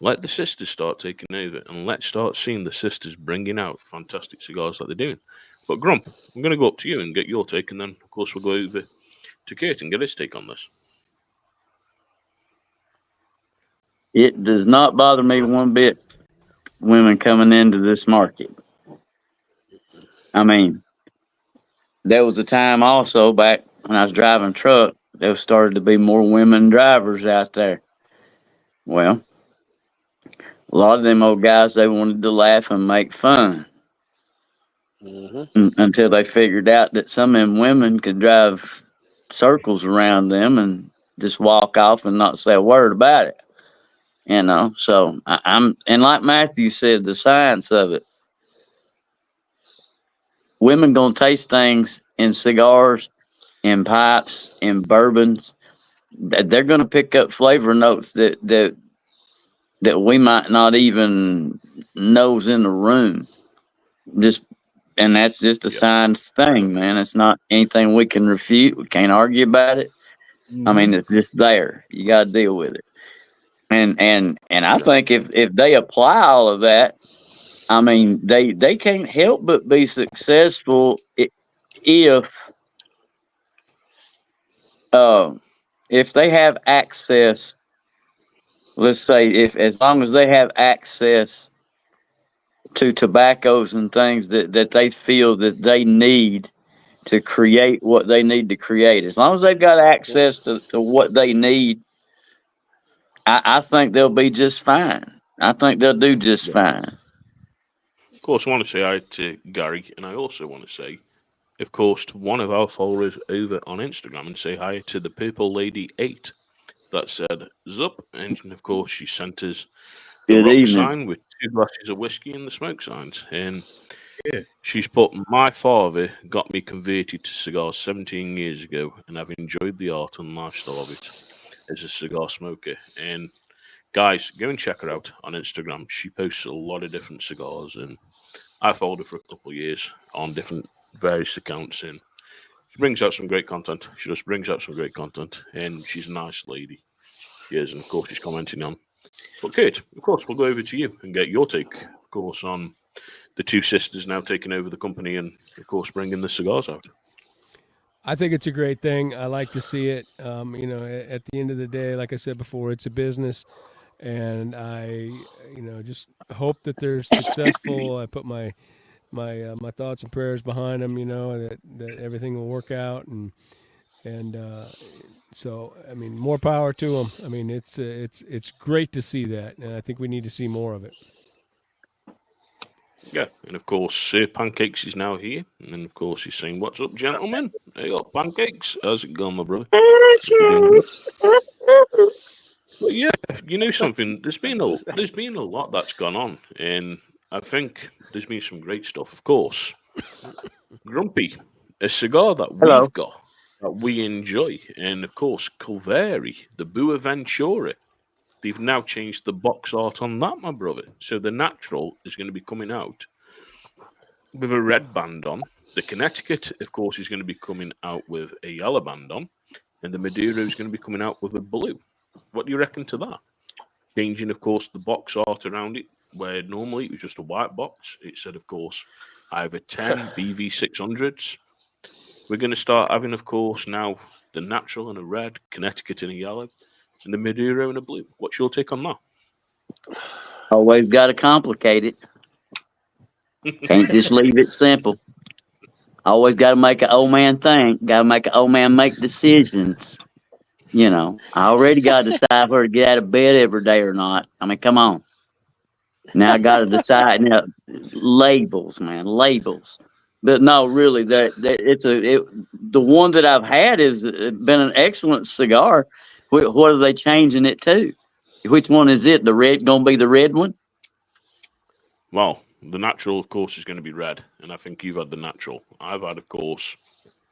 Let the sisters start taking over and let's start seeing the sisters bringing out fantastic cigars like they're doing. But, Grump, I'm going to go up to you and get your take, and then, of course, we'll go over to Kurt and get his take on this. It does not bother me one bit, women coming into this market. I mean, there was a time also back when I was driving truck, there started to be more women drivers out there. Well, a lot of them old guys, they wanted to laugh and make fun until they figured out that some of them women could drive circles around them and just walk off and not say a word about it. So and like Matthew said, the science of it. Women gonna taste things in cigars, in pipes, in bourbons. They're gonna pick up flavor notes that we might not even know's in the room. And that's just a science thing, man. It's not anything we can refute. We can't argue about it. I mean, it's just there. You got to deal with it. And I think if they apply all of that, I mean, they can't help but be successful if they have access. Let's say if as long as they have access to tobaccos and things that they feel that they need to create what they need to create. As long as they've got access to what they need, I think they'll be just fine. I think they'll do just fine. Of course, I want to say hi to Gary, and I also want to say, of course, to one of our followers over on Instagram and say hi to the Purple Lady 8 that said Zup, and of course she sent us the Good rock evening. sign with 2 glasses of whiskey and the smoke signs. And she's put, my father got me converted to cigars 17 years ago, and I've enjoyed the art and lifestyle of it as a cigar smoker. And guys, go and check her out on Instagram. She posts a lot of different cigars, and I followed her for a couple of years on different various accounts, and she brings out some great content. She just brings out some great content, and she's a nice lady. She is, and of course, she's commenting on. But Kate, of course, we'll go over to you and get your take, of course, on the two sisters now taking over the company and, of course, bringing the cigars out. I think it's a great thing. I like to see it. At the end of the day, like I said before, it's a business, and I, just hope that they're successful. I put my thoughts and prayers behind them. That everything will work out, and so I mean, more power to them. I mean, it's great to see that, and I think we need to see more of it. Yeah, and of course, Sir Pancakes is now here, and of course, he's saying, "What's up, gentlemen? Hey, up, Pancakes? How's it going, my brother?" But yeah, you know something. There's been a lot that's gone on, and I think there's been some great stuff. Of course, Grumpy, a cigar that Hello. we've got that we enjoy, and of course, Culveri, the Buaventura. They've now changed the box art on that, my brother. So the natural is going to be coming out with a red band on. The Connecticut, of course, is going to be coming out with a yellow band on. And the Maduro is going to be coming out with a blue. What do you reckon to that? Changing, of course, the box art around it, where normally it was just a white box. It said, of course, either 10 BV600s. We're going to start having, of course, now the natural in a red, Connecticut in a yellow, and the Maduro in a blue. What's your take on that? Always got to complicate it. Can't just leave it simple. Always got to make an old man think. Got to make an old man make decisions. I already got to decide whether to get out of bed every day or not. I mean, come on. Now I got to decide. Labels, man, labels. But no, really, the one that I've had has been an excellent cigar. What are they changing it to? Which one is it? The red going to be the red one? Well, the natural, of course, is going to be red, and I think you've had the natural. I've had, of course,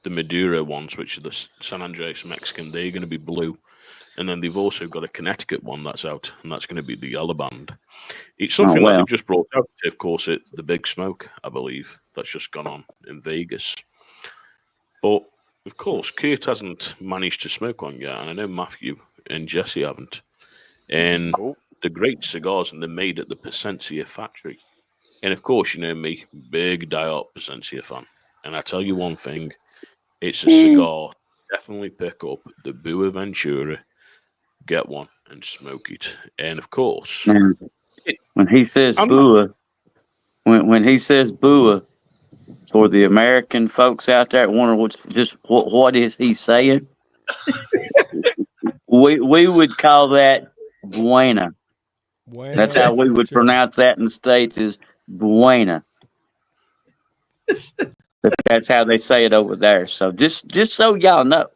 the Maduro ones, which are the San Andreas Mexican. They're going to be blue, and then they've also got a Connecticut one that's out, and that's going to be the yellow band. It's something that they've just brought out. Of course, it's the Big Smoke, I believe, that's just gone on in Vegas. But of course, Kurt hasn't managed to smoke one yet, and I know Matthew and Jesse haven't. And the great cigars, and they're made at the Plasencia factory. And of course, you know me, big die-hard Plasencia fan. And I tell you one thing, it's a cigar. Definitely pick up the Buaventura, get one, and smoke it. And of course, when he says Bua, when he says Bua, for the American folks out there wondering what is he saying? we would call that Buena. That's how we would pronounce that in the States, is Buena. But that's how they say it over there. So just so y'all know.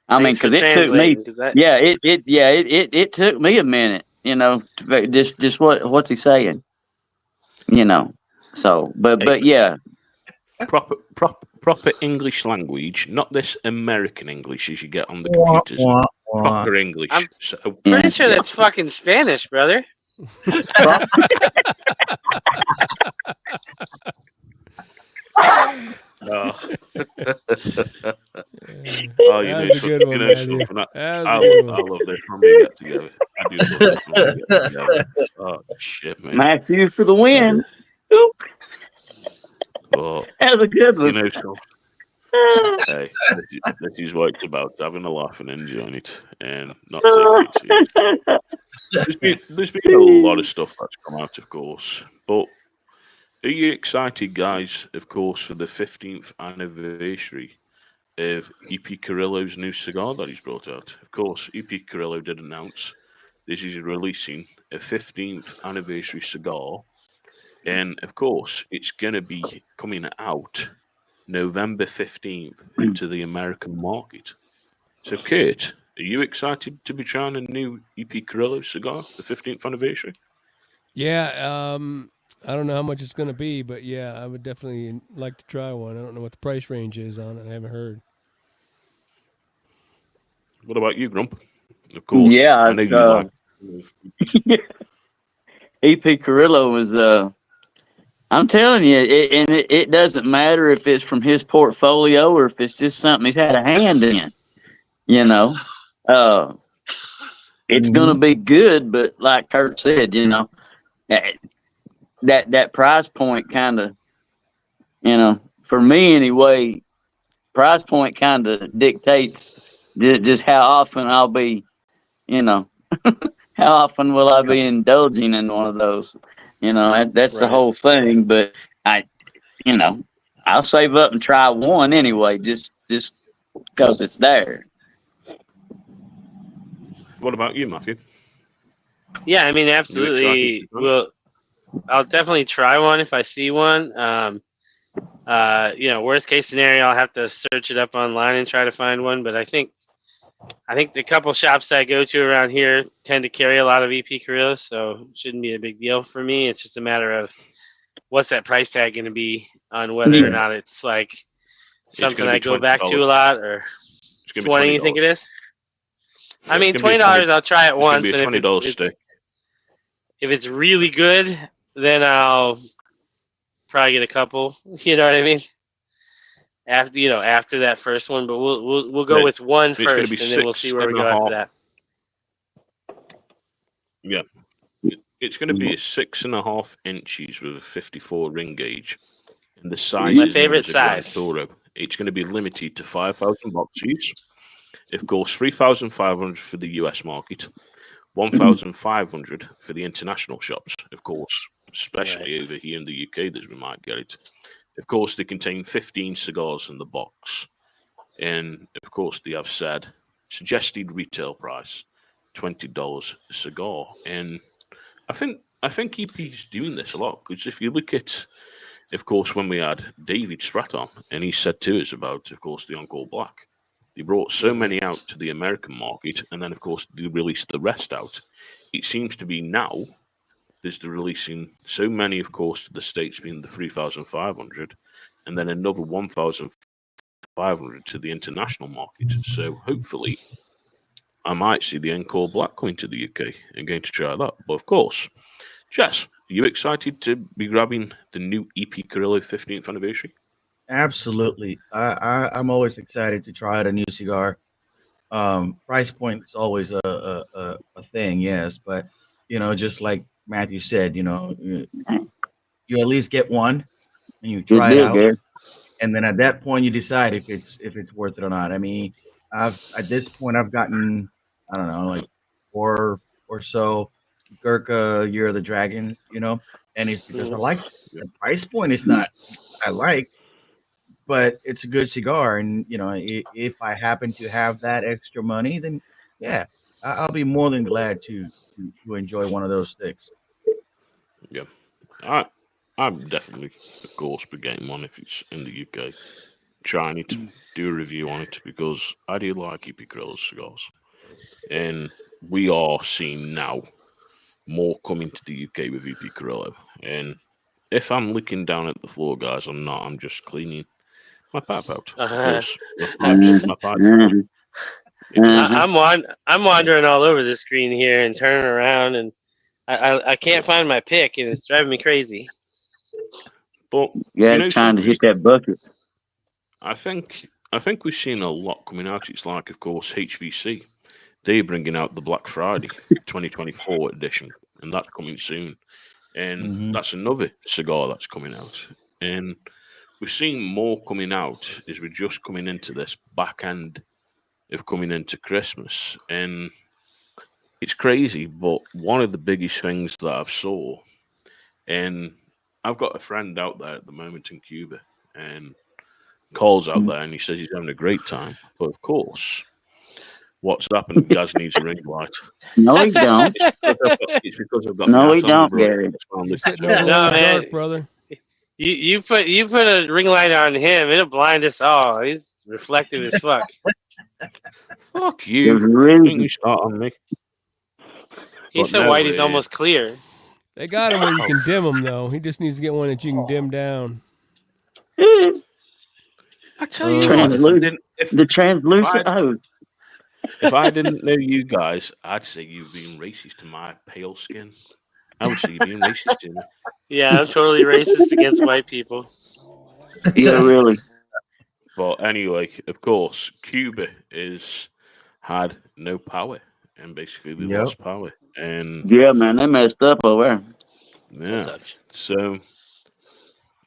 I mean, because it took me. It took me a minute. Just what's he saying? So, but yeah. Proper English language, not this American English as you get on the computers. Proper English. I'm pretty sure that's fucking Spanish, brother. Oh, you know something. I love this when we get together. I do love this when we get together. Oh, shit, man. Matthew for the win. Oh, that's a good one. Hey, this is what it's about, having a laugh and enjoying it, and not taking it serious. There's been a lot of stuff that's come out, of course, but are you excited, guys, of course, for the 15th anniversary of E.P. Carrillo's new cigar that he's brought out? Of course, E.P. Carrillo did announce this is releasing a 15th anniversary cigar, and of course, it's going to be coming out November 15th into the American market. So, Kurt, are you excited to be trying a new E.P. Carrillo cigar, the 15th anniversary? Yeah, I don't know how much it's going to be, but yeah, I would definitely like to try one. I don't know what the price range is on it. I haven't heard. What about you, Grump? Of course, yeah, I know you like EP Carrillo was I'm telling you, it doesn't matter if it's from his portfolio or if it's just something he's had a hand in. You know, it's gonna be good, but like Kurt said, you know, that price point kind of, you know, for me anyway, price point kind of dictates just how often I'll be, you know, how often will I be indulging in one of those? You know, that's the whole thing. But you know, I'll save up and try one anyway, just because it's there. What about you, Matthew? Yeah, I mean, absolutely. I'll definitely try one if I see one. You know, worst case scenario, I'll have to search it up online and try to find one. But I think the couple shops that I go to around here tend to carry a lot of EP Carrillos, so it shouldn't be a big deal for me. It's just a matter of what's that price tag going to be on whether or not it's like something I go back to a lot, or 20. You think it is? I mean, $20. I'll try it once, and if it's really good, then I'll probably get a couple. You know what I mean? After that first one, but we'll go with one first, and then we'll see where we go after that. Yeah, it's going to be 6.5 inches with a 54 ring gauge, and the size my is favorite size. It's going to be limited to 5,000 boxes. Of course, 3,500 for the US market, 1,500 for the international shops. Of course, especially over here in the UK, that we might get it. Of course, they contain 15 cigars in the box, and of course, they have said suggested retail price $20 a cigar. And I think EP's doing this a lot, because if you look at, of course, when we had David Spratt on, and he said to us about, of course, the Encore Black. They brought so many out to the American market, and then, of course, they released the rest out. It seems to be now there's the releasing so many, of course, to the States, being the 3,500, and then another 1,500 to the international market. So hopefully I might see the Encore Black coming to the UK and going to try that. But of course, Jess, are you excited to be grabbing the new EP Carrillo 15th anniversary? Absolutely. I'm always excited to try out a new cigar. Price point is always a thing, yes, but you know, just like Matthew said, you know, you at least get one and you try it out, and then at that point you decide if it's worth it or not. I mean, at this point I've gotten, I don't know, like 4 or so Gurkha Year of the Dragons, you know, and it's because I like the price point is not I like, but it's a good cigar, and you know, if I happen to have that extra money, then yeah, I'll be more than glad to enjoy one of those sticks. Yeah, I'm definitely, of course, be getting one if it's in the UK. Trying it, do a review on it, because I do like EP Carrillo cigars, and we are seeing now more coming to the UK with EP Carrillo. And if I'm looking down at the floor, guys, I'm not. I'm just cleaning my pipe out. My pipe. I'm wandering all over the screen here and turning around, and I can't find my pick, and it's driving me crazy. But yeah, it's trying to hit that bucket. I think we've seen a lot coming out. It's like, of course, HVC. They're bringing out the Black Friday 2024 edition, and that's coming soon. And that's another cigar that's coming out. And we're seeing more coming out as we're just coming into this back end of coming into Christmas. And it's crazy, but one of the biggest things that I've saw, and I've got a friend out there at the moment in Cuba, and Cole's out there, and he says he's having a great time. But of course, what's happened? Gaz needs a ring light. No, he don't. It's because I've got no, he don't, Gary. Man. Brother. You put a ring light on him, it'll blind us all. He's reflective as fuck. Fuck you. You start on me. He's so white, he's almost clear. They got him where you can dim him, though. He just needs to get one that you can dim down. I tell you, the translucent hose. If I didn't know you guys, I'd say you've been racist to my pale skin. I would say you're being racist to me. Yeah, I'm totally racist against white people. Yeah, really. But anyway, of course, Cuba is had no power, and basically they Yep. lost power. And Yeah, man, they messed up over there. That yeah, sucks. so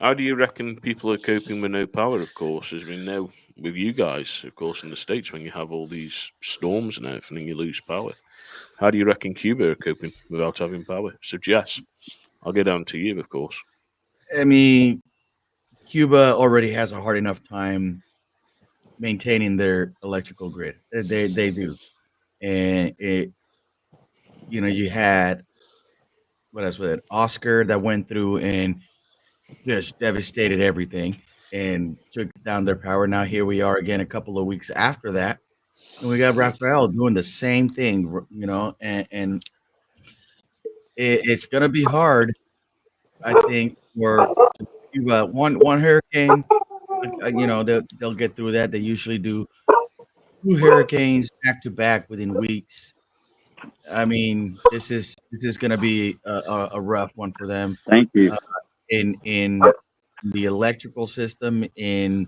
how do you reckon people are coping with no power? Of course, as we know with you guys, of course, in the States, when you have all these storms and everything, and you lose power. How do you reckon Cuba are coping without having power? So, Jess, I'll get down to you, of course. I mean, Cuba already has a hard enough time maintaining their electrical grid. They do, and you had what else was it? Oscar that went through and just devastated everything and took down their power. Now here we are again a couple of weeks after that, and we got Rafael doing the same thing. And it's gonna be hard, I think, for Cuba. One hurricane, they'll get through that. They usually do two hurricanes back to back within weeks. I mean, this is going to be a rough one for them Thank you. uh, in the electrical system, in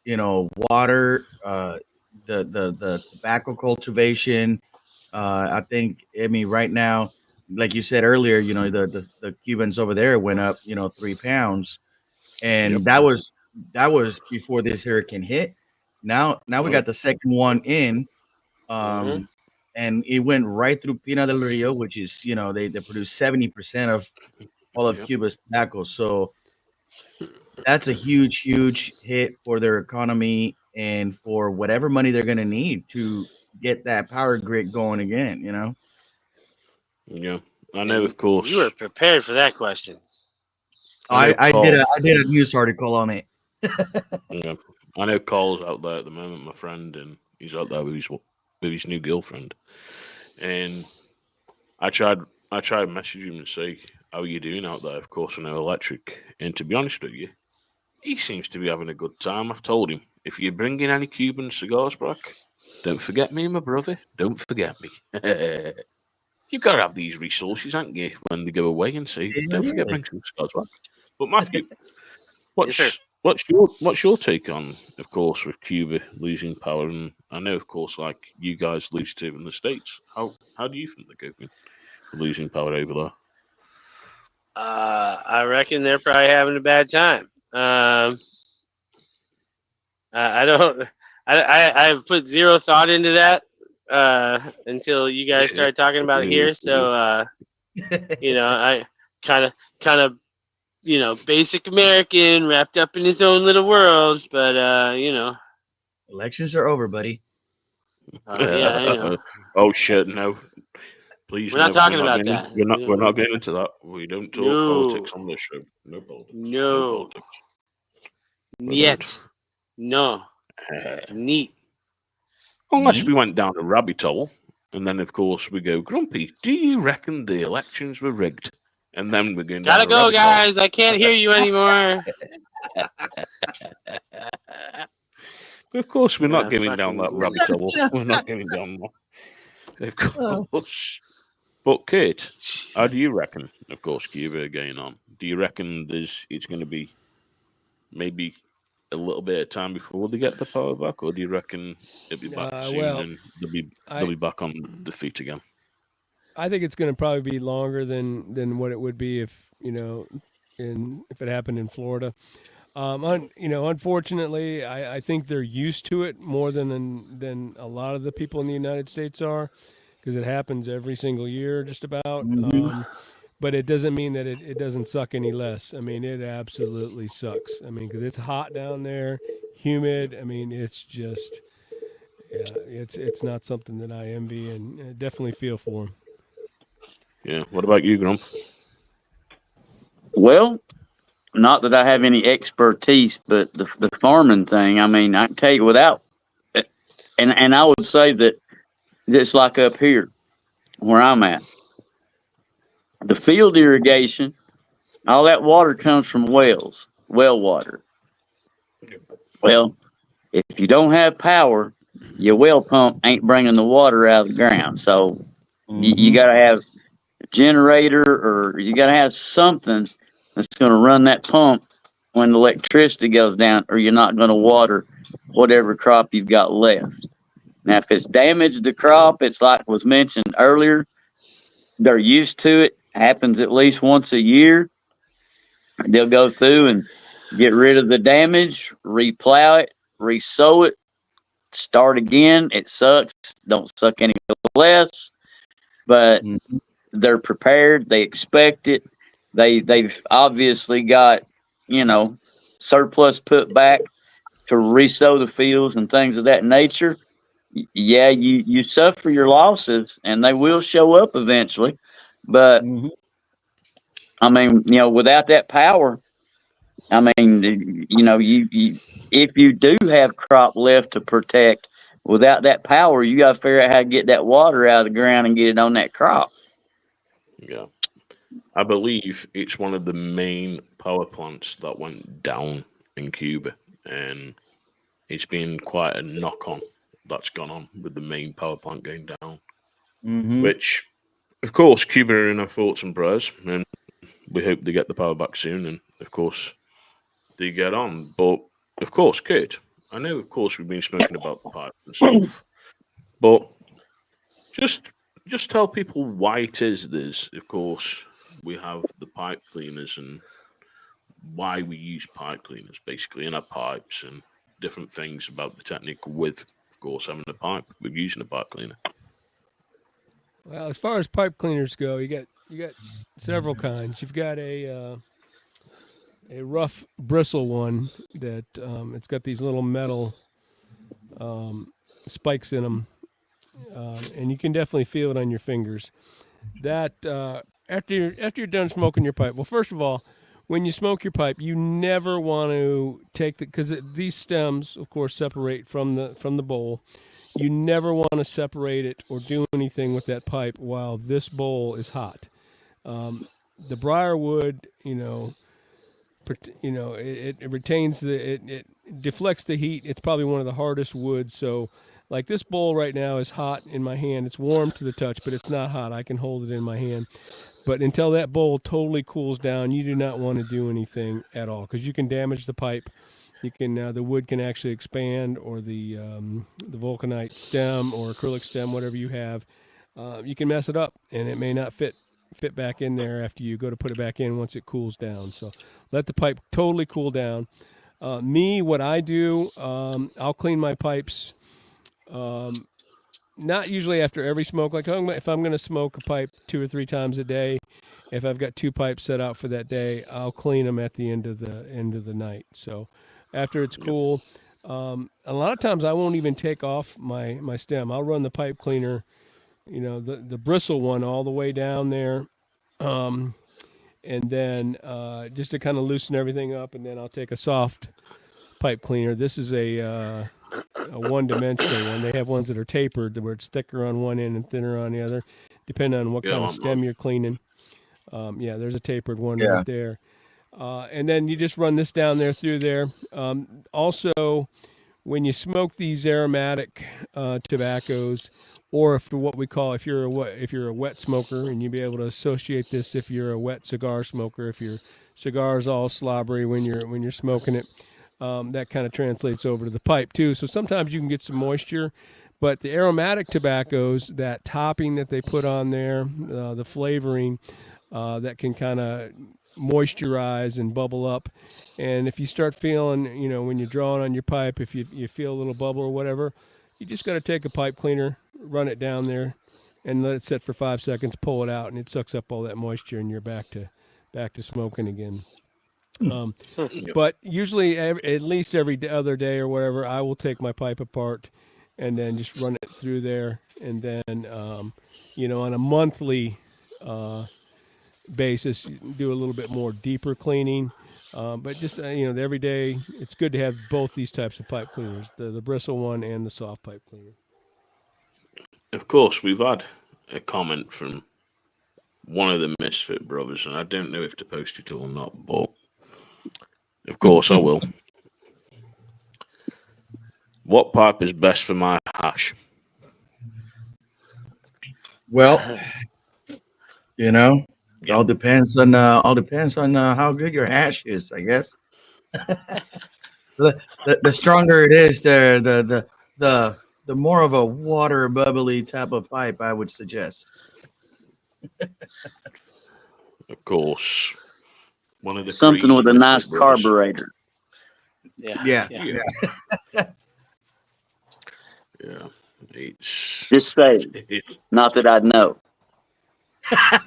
water, the tobacco cultivation. I think, I mean, right now, like you said earlier, the Cubans over there went up 3 pounds, Yep. and that was before this hurricane hit. Now we Right. got the second one in. Hmm. Um, and it went right through Pina del Rio, which is, they produce 70% of all of Yep. Cuba's tobacco. So that's a huge, huge hit for their economy and for whatever money they're going to need to get that power grid going again. Yeah. I know, And of you were course. prepared for that question. I know I did Carl. a news article on it. Yeah. I know Carl's out there at the moment, my friend, and he's out there with his new girlfriend. And I tried messaging him and say, "How are you doing out there?" Of course, I know electric. And to be honest with you, he seems to be having a good time. I've told him, if you're bringing any Cuban cigars back, don't forget me, my brother. Don't forget me. You've got to have these resources, haven't you, when they go away and say, Yeah, don't forget yeah. bring some cigars back. But Matthew, Yes, sir. what's your take on, of course, with Cuba losing power? And I know, of course, like you guys lose to in the States. How do you think they're coping with losing power over there? I reckon they're probably having a bad time. I don't. I put zero thought into that until you guys started talking about it here. So I kind of basic American wrapped up in his own little world. But Elections are over, buddy. yeah, Oh shit, no. Please, we're not no, talking about that. we're not getting into that. We don't talk No, politics on this show. No politics. No no, politics. We don't. yet, no, neat. Unless we went down a rabbit hole, and then of course we go, Grumpy, do you reckon the elections were rigged? And then we're going down Gotta a go, rabbit hole. guys. I can't hear you anymore. Of course, we're Yeah, not going down that fucking- rabbit hole. We're not going down that. Of course. But Kate, how do you reckon? Of course, Cuba going on. Do you reckon it's going to be maybe a little bit of time before they get the power back, or do you reckon it'll be back soon well, and they'll be back on the feet again? I think it's going to probably be longer than what it would be if if it happened in Florida. Unfortunately, I think they're used to it more than a lot of the people in the United States are, because it happens every single year, just about. Mhm. But it doesn't mean that it doesn't suck any less. I mean, it absolutely sucks. I mean, because it's hot down there, humid. I mean, it's just, yeah, it's not something that I envy, and definitely feel for them. Yeah. What about you, Grump? Well, not that I have any expertise, but the farming thing, I mean, I can tell you without, and I would say that it's like up here where I'm at. The field irrigation, all that water comes from wells, well water. Well, if you don't have power, your well pump ain't bringing the water out of the ground. So you Mhm. got to have a generator, or you got to have something that's going to run that pump when the electricity goes down, or you're not going to water whatever crop you've got left. Now, if it's damaged the crop, it's like was mentioned earlier, they're used to it. Happens at least once a year. They'll go through and get rid of the damage, replow it, resow it, start again. It sucks. Don't suck any less, but Mhm. they're prepared. They expect it. They've obviously got, you know, surplus put back to resow the fields and things of that nature. Yeah, you suffer your losses, and they will show up eventually. But Mhm. I mean, you know, without that power, I mean, you know, you if you do have crop left to protect, without that power, you got to figure out how to get that water out of the ground and get it on that crop. Yeah. I believe it's one of the main power plants that went down in Cuba, and it's been quite a knock on that's gone on with the main power plant going down. Mhm. Which, of course, Cuba are in our thoughts and prayers, and we hope they get the power back soon, and of course, they get on. But, of course, Kurt, I know, of course, we've been speaking about the pipe and stuff, but just just tell people why it is this. Of course, we have the pipe cleaners and why we use pipe cleaners basically in our pipes and different things about the technique with, of course, having a pipe with using a pipe cleaner. Well, as far as pipe cleaners go, you got several kinds. You've got a rough bristle one that it's got these little metal spikes in them, and you can definitely feel it on your fingers. That after you're done smoking your pipe, well, first of all, when you smoke your pipe, you never want to take because these stems, of course, separate from the bowl. You never want to separate it or do anything with that pipe while this bowl is hot. The briar wood, it retains it deflects the heat. It's probably one of the hardest woods. So, like this bowl right now is hot in my hand. It's warm to the touch, but it's not hot. I can hold it in my hand. But until that bowl totally cools down, you do not want to do anything at all because you can damage the pipe. You can the wood can actually expand, or the vulcanite stem or acrylic stem, whatever you have, you can mess it up, and it may not fit back in there after you go to put it back in once it cools down. So let the pipe totally cool down. What I do, I'll clean my pipes. Not usually after every smoke. Like if I'm going to smoke a pipe 2 or 3 times a day, if I've got 2 pipes set out for that day, I'll clean them at the end of the night. So after it's Yep. cool, a lot of times I won't even take off my stem. I'll run the pipe cleaner, the bristle one all the way down there, and then just to kind of loosen everything up, and then I'll take a soft pipe cleaner. This is a one-dimensional one. They have ones that are tapered, where it's thicker on one end and thinner on the other, depending on what Yeah, kind of I'm stem not. you're cleaning. Yeah, there's a tapered one Yeah. right there. And then you just run this down there through there. Also, when you smoke these aromatic tobaccos, or if you're a wet smoker, and you'll be able to associate this if you're a wet cigar smoker, if your cigar's all slobbery when you're smoking it, that kind of translates over to the pipe too. So sometimes you can get some moisture, but the aromatic tobaccos, that topping that they put on there, the flavoring, that can kind of moisturize and bubble up. And if you start feeling, when you're drawing on your pipe, if you feel a little bubble or whatever, you just got to take a pipe cleaner, run it down there, and let it sit for 5 seconds, pull it out, and it sucks up all that moisture, and you're back to smoking again. Yep. But usually, at least every other day or whatever, I will take my pipe apart and then just run it through there. And then, on a monthly basis, do a little bit more deeper cleaning. But just, every day, it's good to have both these types of pipe cleaners, the bristle one and the soft pipe cleaner. Of course, we've had a comment from one of the Misfit brothers, and I don't know if to post it or not, but of course I will. What pipe is best for my hash? Well, you know, Yeah. all depends on how good your hash is, I guess. The stronger it is, the more of a water bubbly type of pipe I would suggest. Of course. One of the Something creeds with a of the nice Flip Brothers. carburetor. Yeah. Yeah. Yeah. It's Just say, not that I'd know.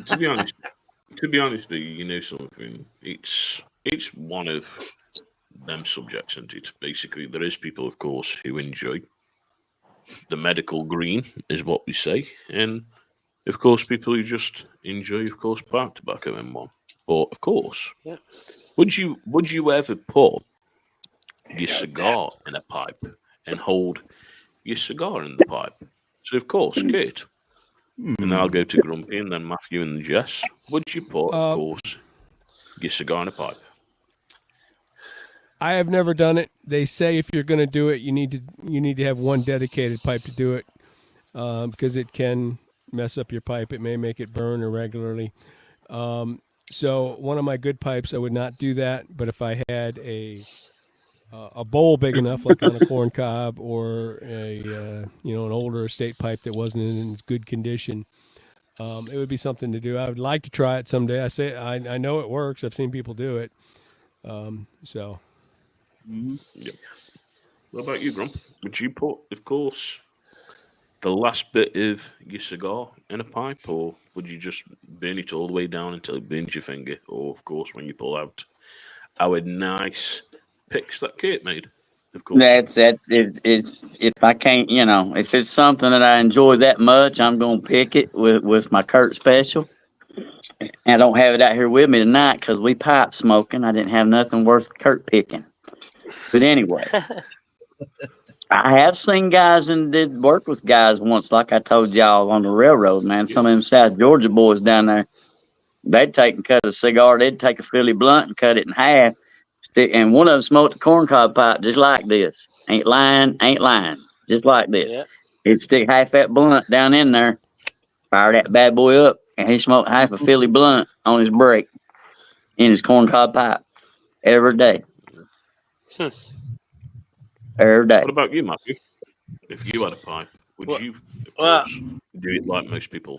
to be honest. To be honest with you, you know something. It's one of them subjects, and it's basically there is people, of course, who enjoy the medical green, is what we say, and of course, people who just enjoy, of course, pipe tobacco in one. But of course, Yeah. would you ever put your cigar in a pipe and hold your cigar in the pipe? So of course, Kate, and then I'll go to Grumpy and then Matthew and Jess. Would you put, of course, your cigar in a pipe? I have never done it. They say if you're going to do it, you need to have one dedicated pipe to do it, because it can mess up your pipe. It may make it burn irregularly. So one of my good pipes, I would not do that. But if I had a bowl big enough, like on a corn cob, or an older estate pipe that wasn't in good condition, it would be something to do. I would like to try it someday. I know it works. I've seen people do it. So. Yep. What about you, Grump? Would you put, of course, the last bit of your cigar in a pipe, or would you just burn it all the way down until it burns your finger? Or, of course, when you pull out our nice picks that Kate made, of course. That's if I can't, if it's something that I enjoy that much, I'm gonna pick it with my Kurt special. And I don't have it out here with me tonight because we pipe smoking. I didn't have nothing worth Kurt picking. But anyway, I have seen guys and did work with guys once, like I told y'all on the railroad, man. Some of them South Georgia boys down there, they'd take and cut a cigar. They'd take a Philly blunt and cut it in half. And one of them smoked a corncob pipe just like this. Ain't lying, just like this. Yeah. He'd stick half that blunt down in there, fire that bad boy up, and he smoked half a Philly blunt on his break in his corncob pipe every day. Every day. What about you, Matthew? If you had a pipe, would you, of course, do it like most people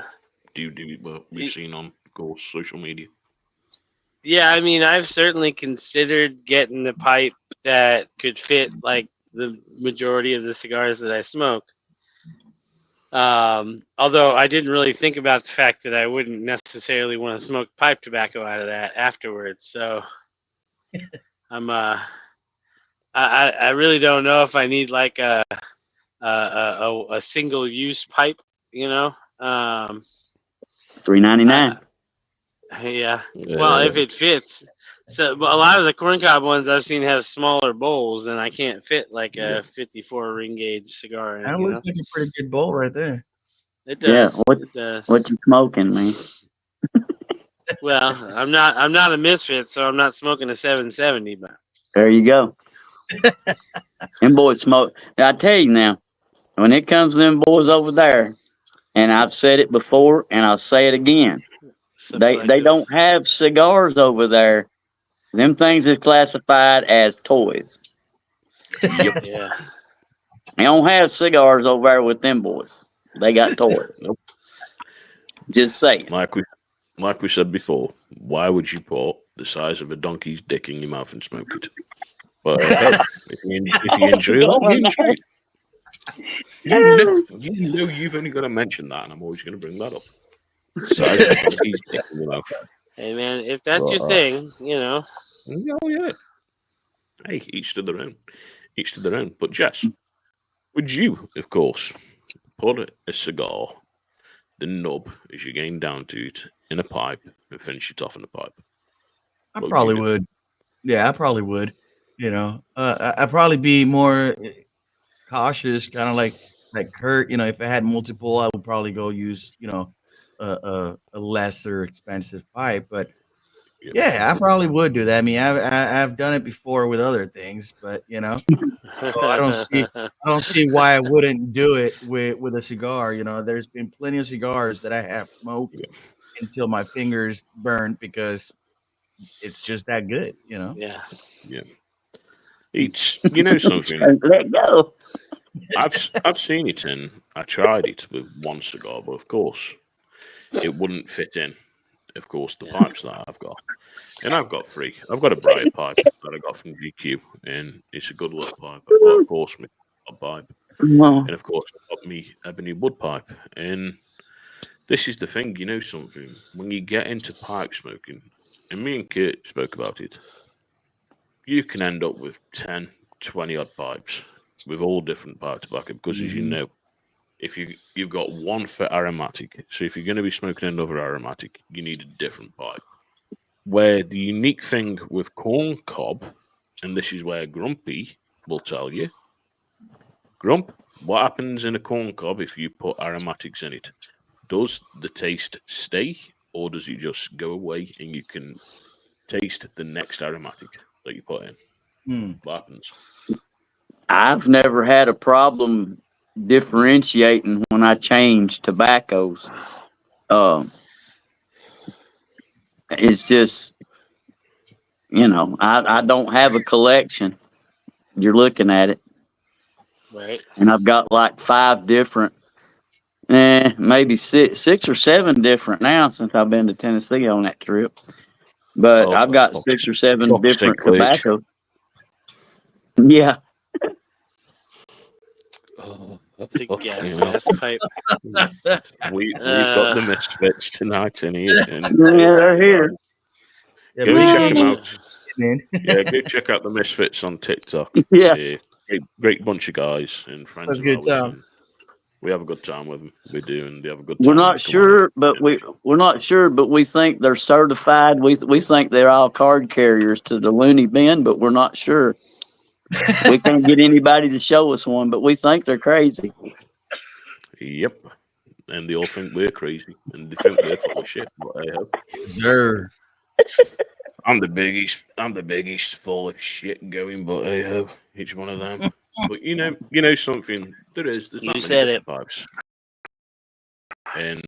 do it what we've seen on, of course, social media? Yeah, I mean, I've certainly considered getting a pipe that could fit like the majority of the cigars that I smoke. Although I didn't really think about the fact that I wouldn't necessarily want to smoke pipe tobacco out of that afterwards. So I really don't know if I need like a single use pipe, $3.99. Yeah. Well, if it fits. So, but a lot of the corncob ones I've seen have smaller bowls, and I can't fit like a 54 ring gauge cigar in it. That looks like a pretty good bowl right there. It does. Yeah. It does. What you smoking, man? Well, I'm not a misfit, so I'm not smoking a 770. But There you go. Them boys smoke. Now, I tell you now, when it comes to them boys over there, and I've said it before, and I'll say it again, they don't have cigars over there. Them things are classified as toys. Yep. Yeah. They don't have cigars over there with them boys. They got toys. Nope. Just saying. Like we said before, why would you put the size of a donkey's dick in your mouth and smoke it? But hey, if you enjoy it, you enjoy it. You know you've only got to mention that, and I'm always going to bring that up. The size of a donkey's dick in your mouth. Hey man, if that's your thing, Oh yeah. Hey, each to their own. Each to their own. But Jess, would you, of course, put a cigar, the nub, as you're getting down to it, in a pipe and finish it off in a pipe? I probably would. Yeah, I probably would. I'd probably be more cautious, kind of like Kurt. If I had multiple, I would probably go use a lesser expensive pipe. But Yeah, I probably would do that. I mean, I've done it before with other things, but so I don't see why I wouldn't do it with a cigar. There's been plenty of cigars that I have smoked Yeah. until my fingers burned because it's just that good. Yeah. Yeah. It's something. Let go. I've seen it in. I tried it with one cigar, but of course it wouldn't fit in. Of course, the pipes that I've got, and I've got three. I've got a bright pipe that I got from GQ, and it's a good little pipe. I've got, of course, my pipe, No. and of course I've got me ebony wood pipe. And this is the thing, something. When you get into pipe smoking, and me and Kurt spoke about it, you can end up with 10, 20 odd pipes with all different pipe tobacco because, as you know, if you've got one for aromatic, so if you're going to be smoking another aromatic, you need a different pipe. Where the unique thing with corn cob, and this is where Grumpy will tell you, Grump, what happens in a corn cob if you put aromatics in it? Does the taste stay, or does it just go away and you can taste the next aromatic that you put in? What happens? I've never had a problem differentiating when I change tobaccos. It's just, I don't have a collection. You're looking at it, Right. and I've got like 5 different, maybe six or 7 different now since I've been to Tennessee on that trip. But Oh, I've for got fuck's 6 or 7 fuck's different sake, Luke. tobaccos. Yeah. Oh, The fuck, gas mask pipe. we've got the misfits tonight in here. And Yeah, they're here. Yeah, go but check he them gave out. man. Yeah, go check out the misfits on TikTok. Yeah. Great bunch of guys and friends That's a of good ours. time. And we have a good time with them. We do, and they have a good time. We're when not they come on sure, but we're not sure, but we think they're certified. We think they're all card carriers to the loony bin, but we're not sure. We can't get anybody to show us one, but we think they're crazy. Yep. And they all think we're crazy, and they think we're full of shit. But hey ho. Sir. I'm the biggest full of shit going, but hey ho, each one of them. But you know something. There's You not many said different pipes, and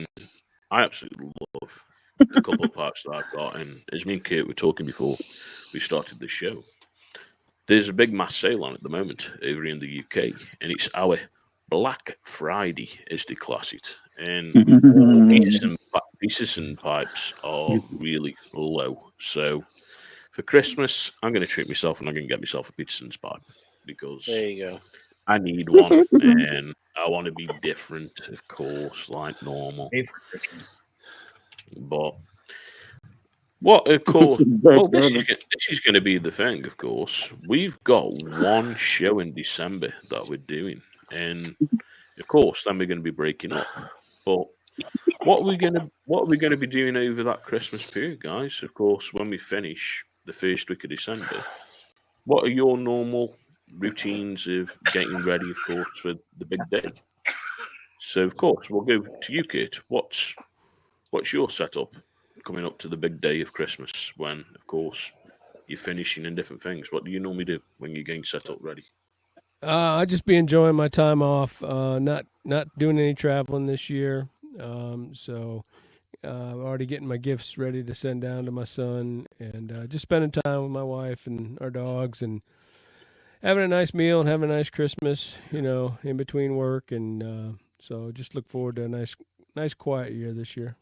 I absolutely love the couple of pipes that I've got. And as me and Kate were talking before we started the show, there's a big mass sale on at the moment over in the UK, and it's our Black Friday, as they class it. And pieces and pipes are really low. So for Christmas, I'm going to treat myself and I'm going to get myself a Peterson's pipe because There you go. I need one and I want to be different, of course, like normal. Pay for Christmas. But what, of course, well, this is going to be the thing, of course. We've got one show in December that we're doing. And of course, then we're going to be breaking up. But what are we going to be doing over that Christmas period, guys? Of course, when we finish the first week of December, what are your normal routines of getting ready, of course, for the big day? So, of course, we'll go to you, Kate. What's your setup coming up to the big day of Christmas when, of course, you're finishing and different things? What do you normally do when you're getting set up ready? I just be enjoying my time off. Not doing any traveling this year. So already getting my gifts ready to send down to my son, and just spending time with my wife and our dogs, and having a nice meal and having a nice Christmas. In between work, and so just look forward to a nice quiet year this year.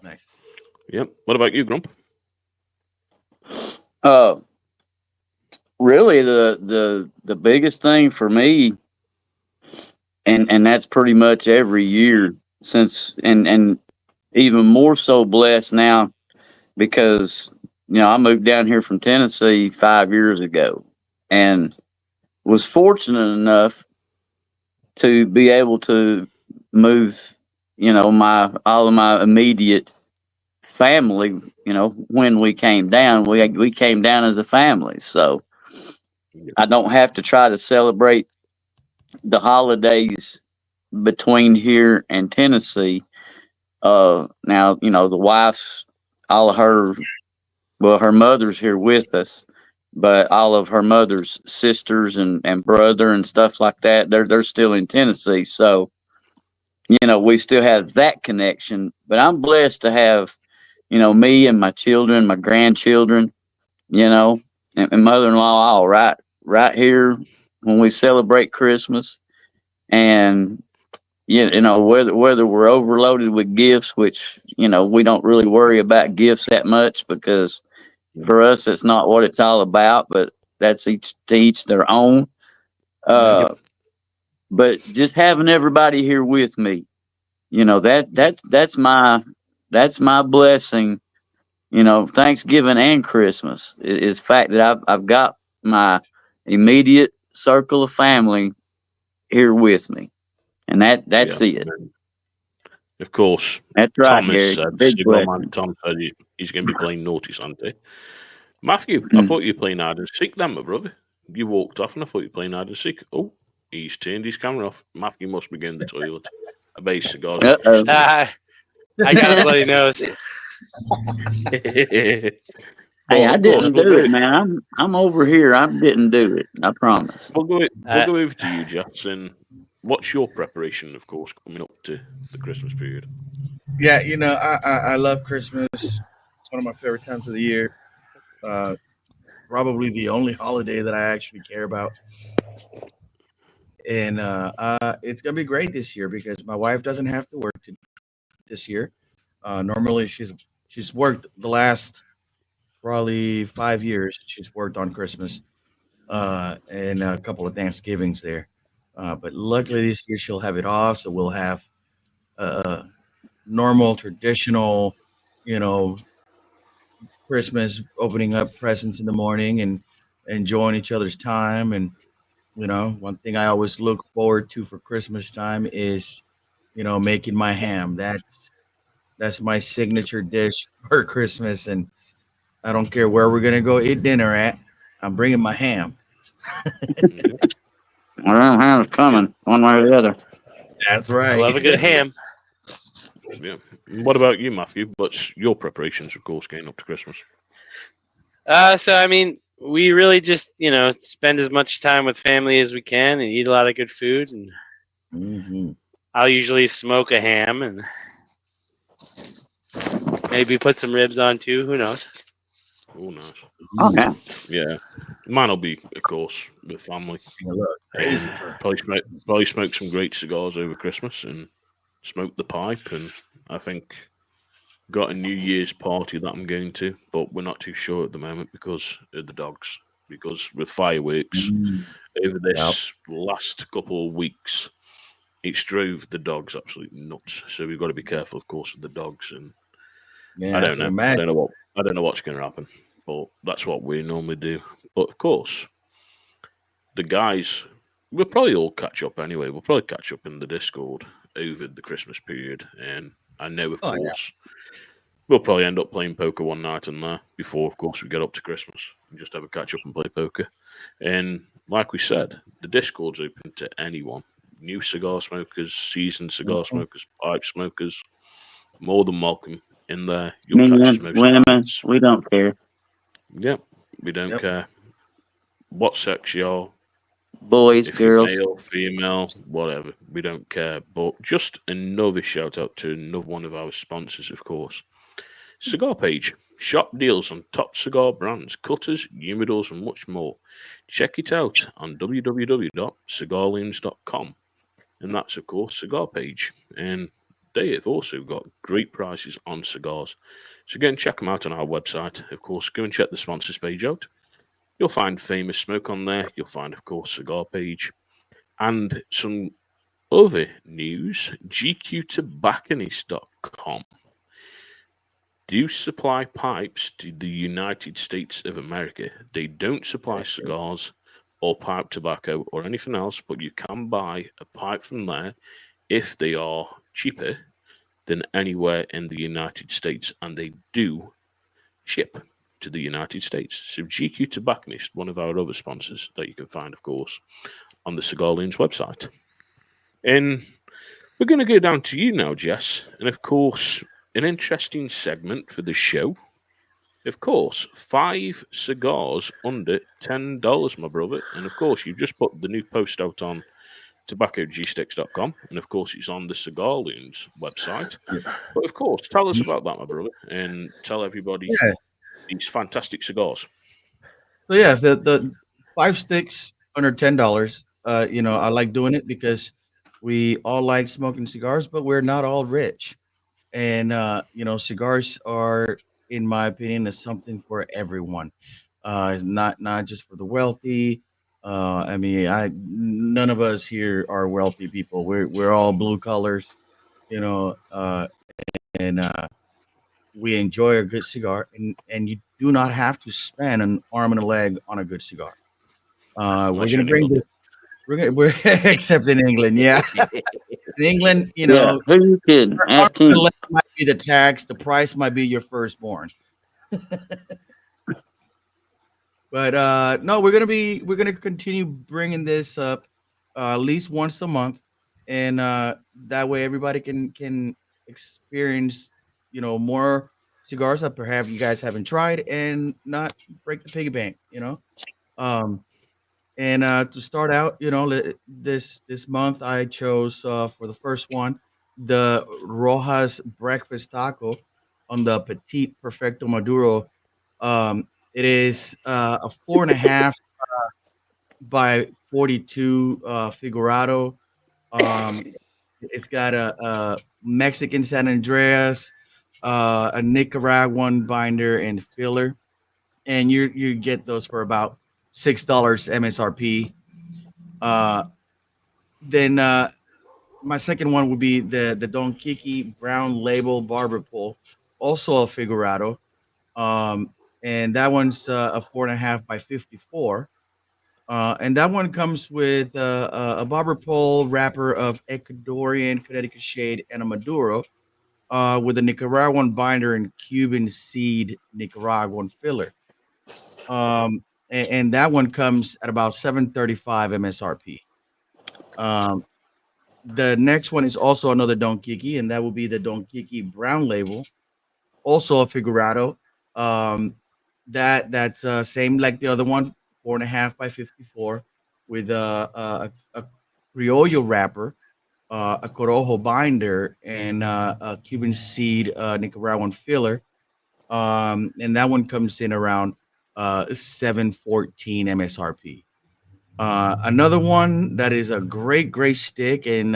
Nice. Yep. What about you, Grump? Really the biggest thing for me, and that's pretty much every year since, and even more so blessed now because I moved down here from Tennessee 5 years ago and was fortunate enough to be able to move all of my immediate family when we came down. We came down as a family, so I don't have to try to celebrate the holidays between here and Tennessee. Now, the wife's all of her, well, her mother's here with us, but all of her mother's sisters and brother and stuff like that, they're still in Tennessee. So, we still have that connection. But I'm blessed to have, me and my children, my grandchildren, and mother-in-law all right here when we celebrate Christmas. And whether we're overloaded with gifts, which we don't really worry about gifts that much, because for us it's not what it's all about, but that's each to each their own. But just having everybody here with me, that's my blessing. Thanksgiving and Christmas is the fact that I've got my immediate circle of family here with me, and that's it. Of course, That's right, Tom Gary. has said, Big Cigar Man blessing. Tom said he's going to be playing Naughty Santa. Matthew, I thought you were playing hide and seek then, my brother. You walked off and I thought you were playing hide and seek. Oh, he's turned his camera off. Matthew must be going to the toilet. I bet his cigars are Uh-oh. I got a bloody nose. Hey, I didn't do it, man. I'm over here. I didn't do it. I promise. We'll go over to you, Jess, and what's your preparation, of course, coming up to the Christmas period? Yeah, I love Christmas. One of my favorite times of the year. Probably the only holiday that I actually care about. And it's gonna be great this year because my wife doesn't have to work this year. Normally, she's worked the last probably 5 years. She's worked on Christmas and a couple of Thanksgivings there. But luckily this year she'll have it off, so we'll have a normal, traditional, you know, Christmas, opening up presents in the morning and enjoying each other's time. And one thing I always look forward to for Christmas time is making my ham. That's my signature dish for Christmas, and I don't care where we're gonna go eat dinner at. I'm bringing my ham. Well, ham's coming one way or the other. That's I right. love a good ham. Yeah. What about you, Matthew? What's your preparations, of course, getting up to Christmas? So I mean, we really just spend as much time with family as we can and eat a lot of good food. And Mhm. I'll usually smoke a ham and maybe put some ribs on too. Who knows? Oh, nice. Okay. Yeah. Mine'll be, of course, with family. Crazy. Probably smoke some great cigars over Christmas and smoke the pipe. And I think got a New Year's party that I'm going to, but we're not too sure at the moment because of the dogs. Because with fireworks over this last couple of weeks, it's drove the dogs absolutely nuts. So we've got to be careful, of course, with the dogs. And Yeah, I don't know. imagine. I don't know what's going to happen, but that's what we normally do. But of course, the guys, we'll probably all catch up anyway. We'll probably catch up in the Discord over the Christmas period, and I know, of course, we'll probably end up playing poker one night in there before, of course, we get up to Christmas and just have a catch up and play poker. And like we said, the Discord's open to anyone. New cigar smokers, seasoned cigar smokers, pipe smokers, more than welcome in there. You'll catch us Men, most women, nights. we don't care. Yep, we don't Yep. care what sex you're, Boys, if you're girls. male, female, whatever. We don't care. But just another shout out to another one of our sponsors, of course. Cigar Page. Shop deals on top cigar brands, cutters, humidors, and much more. Check it out on www.cigarloons.com. And that's, of course, Cigar Page. And they have also got great prices on cigars. So go and check them out on our website. Of course, go and check the sponsors page out. You'll find Famous Smoke on there. You'll find, of course, Cigar Page. And some other news, GQTobacconist.com do supply pipes to the United States of America. They don't supply cigars or pipe tobacco or anything else, but you can buy a pipe from there if they are cheaper than anywhere in the United States, and they do ship to the United States. So GQ Tobacconist, one of our other sponsors that you can find, of course, on the Cigar Loons website. And we're going to go down to you now, Jess. And of course, an interesting segment for the show. Of course, 5 cigars under $10, my brother. And of course, you've just put the new post out on tobaccogstix.com. And of course, it's on the Cigar Loons website. But of course, tell us about that, my brother, and tell everybody Yeah. these fantastic cigars. So yeah, the 5 sticks under $10. I like doing it because we all like smoking cigars, but we're not all rich. And cigars are, in my opinion, is something for everyone. Not just for the wealthy. I mean, I none of us here are wealthy people. We're all blue collars, you know, and we enjoy a good cigar, and you do not have to spend an arm and a leg on a good cigar. We're Unless gonna you're in bring England. this. We're except in England, yeah. In England, Yeah, who you kidding? our arm Ask and a him. leg might be the tax. The price might be your firstborn. But no, we're gonna continue bringing this up at least once a month, and that way everybody can experience more cigars that perhaps you guys haven't tried and not break the piggy bank. Um, and to start out, this month I chose for the first one the Rojas Breakfast Taco on the Petite Perfecto Maduro. It is a 4.5 by 42 Figurado. Um, it's got a Mexican San Andreas, a Nicaraguan binder and filler, and you get those for about $6 MSRP. Uh, then my second one would be the Don Kiki Brown Label Barber Pole, also a Figurado, um, and that one's a 4.5 by 54. And that one comes with a barber pole wrapper of Ecuadorian Connecticut shade and a Maduro, with a Nicaraguan binder and Cuban seed Nicaraguan filler. And that one comes at about 735 MSRP. Um, the next one is also another Don Kiki, and that will be the Don Kiki Brown Label, also a Figurado. Um, that's same like the other one, 4.5 by 54, with a Criollo wrapper, a Corojo binder, and a Cuban seed Nicaraguan filler. And that one comes in around 714 MSRP. Another one that is a great stick, and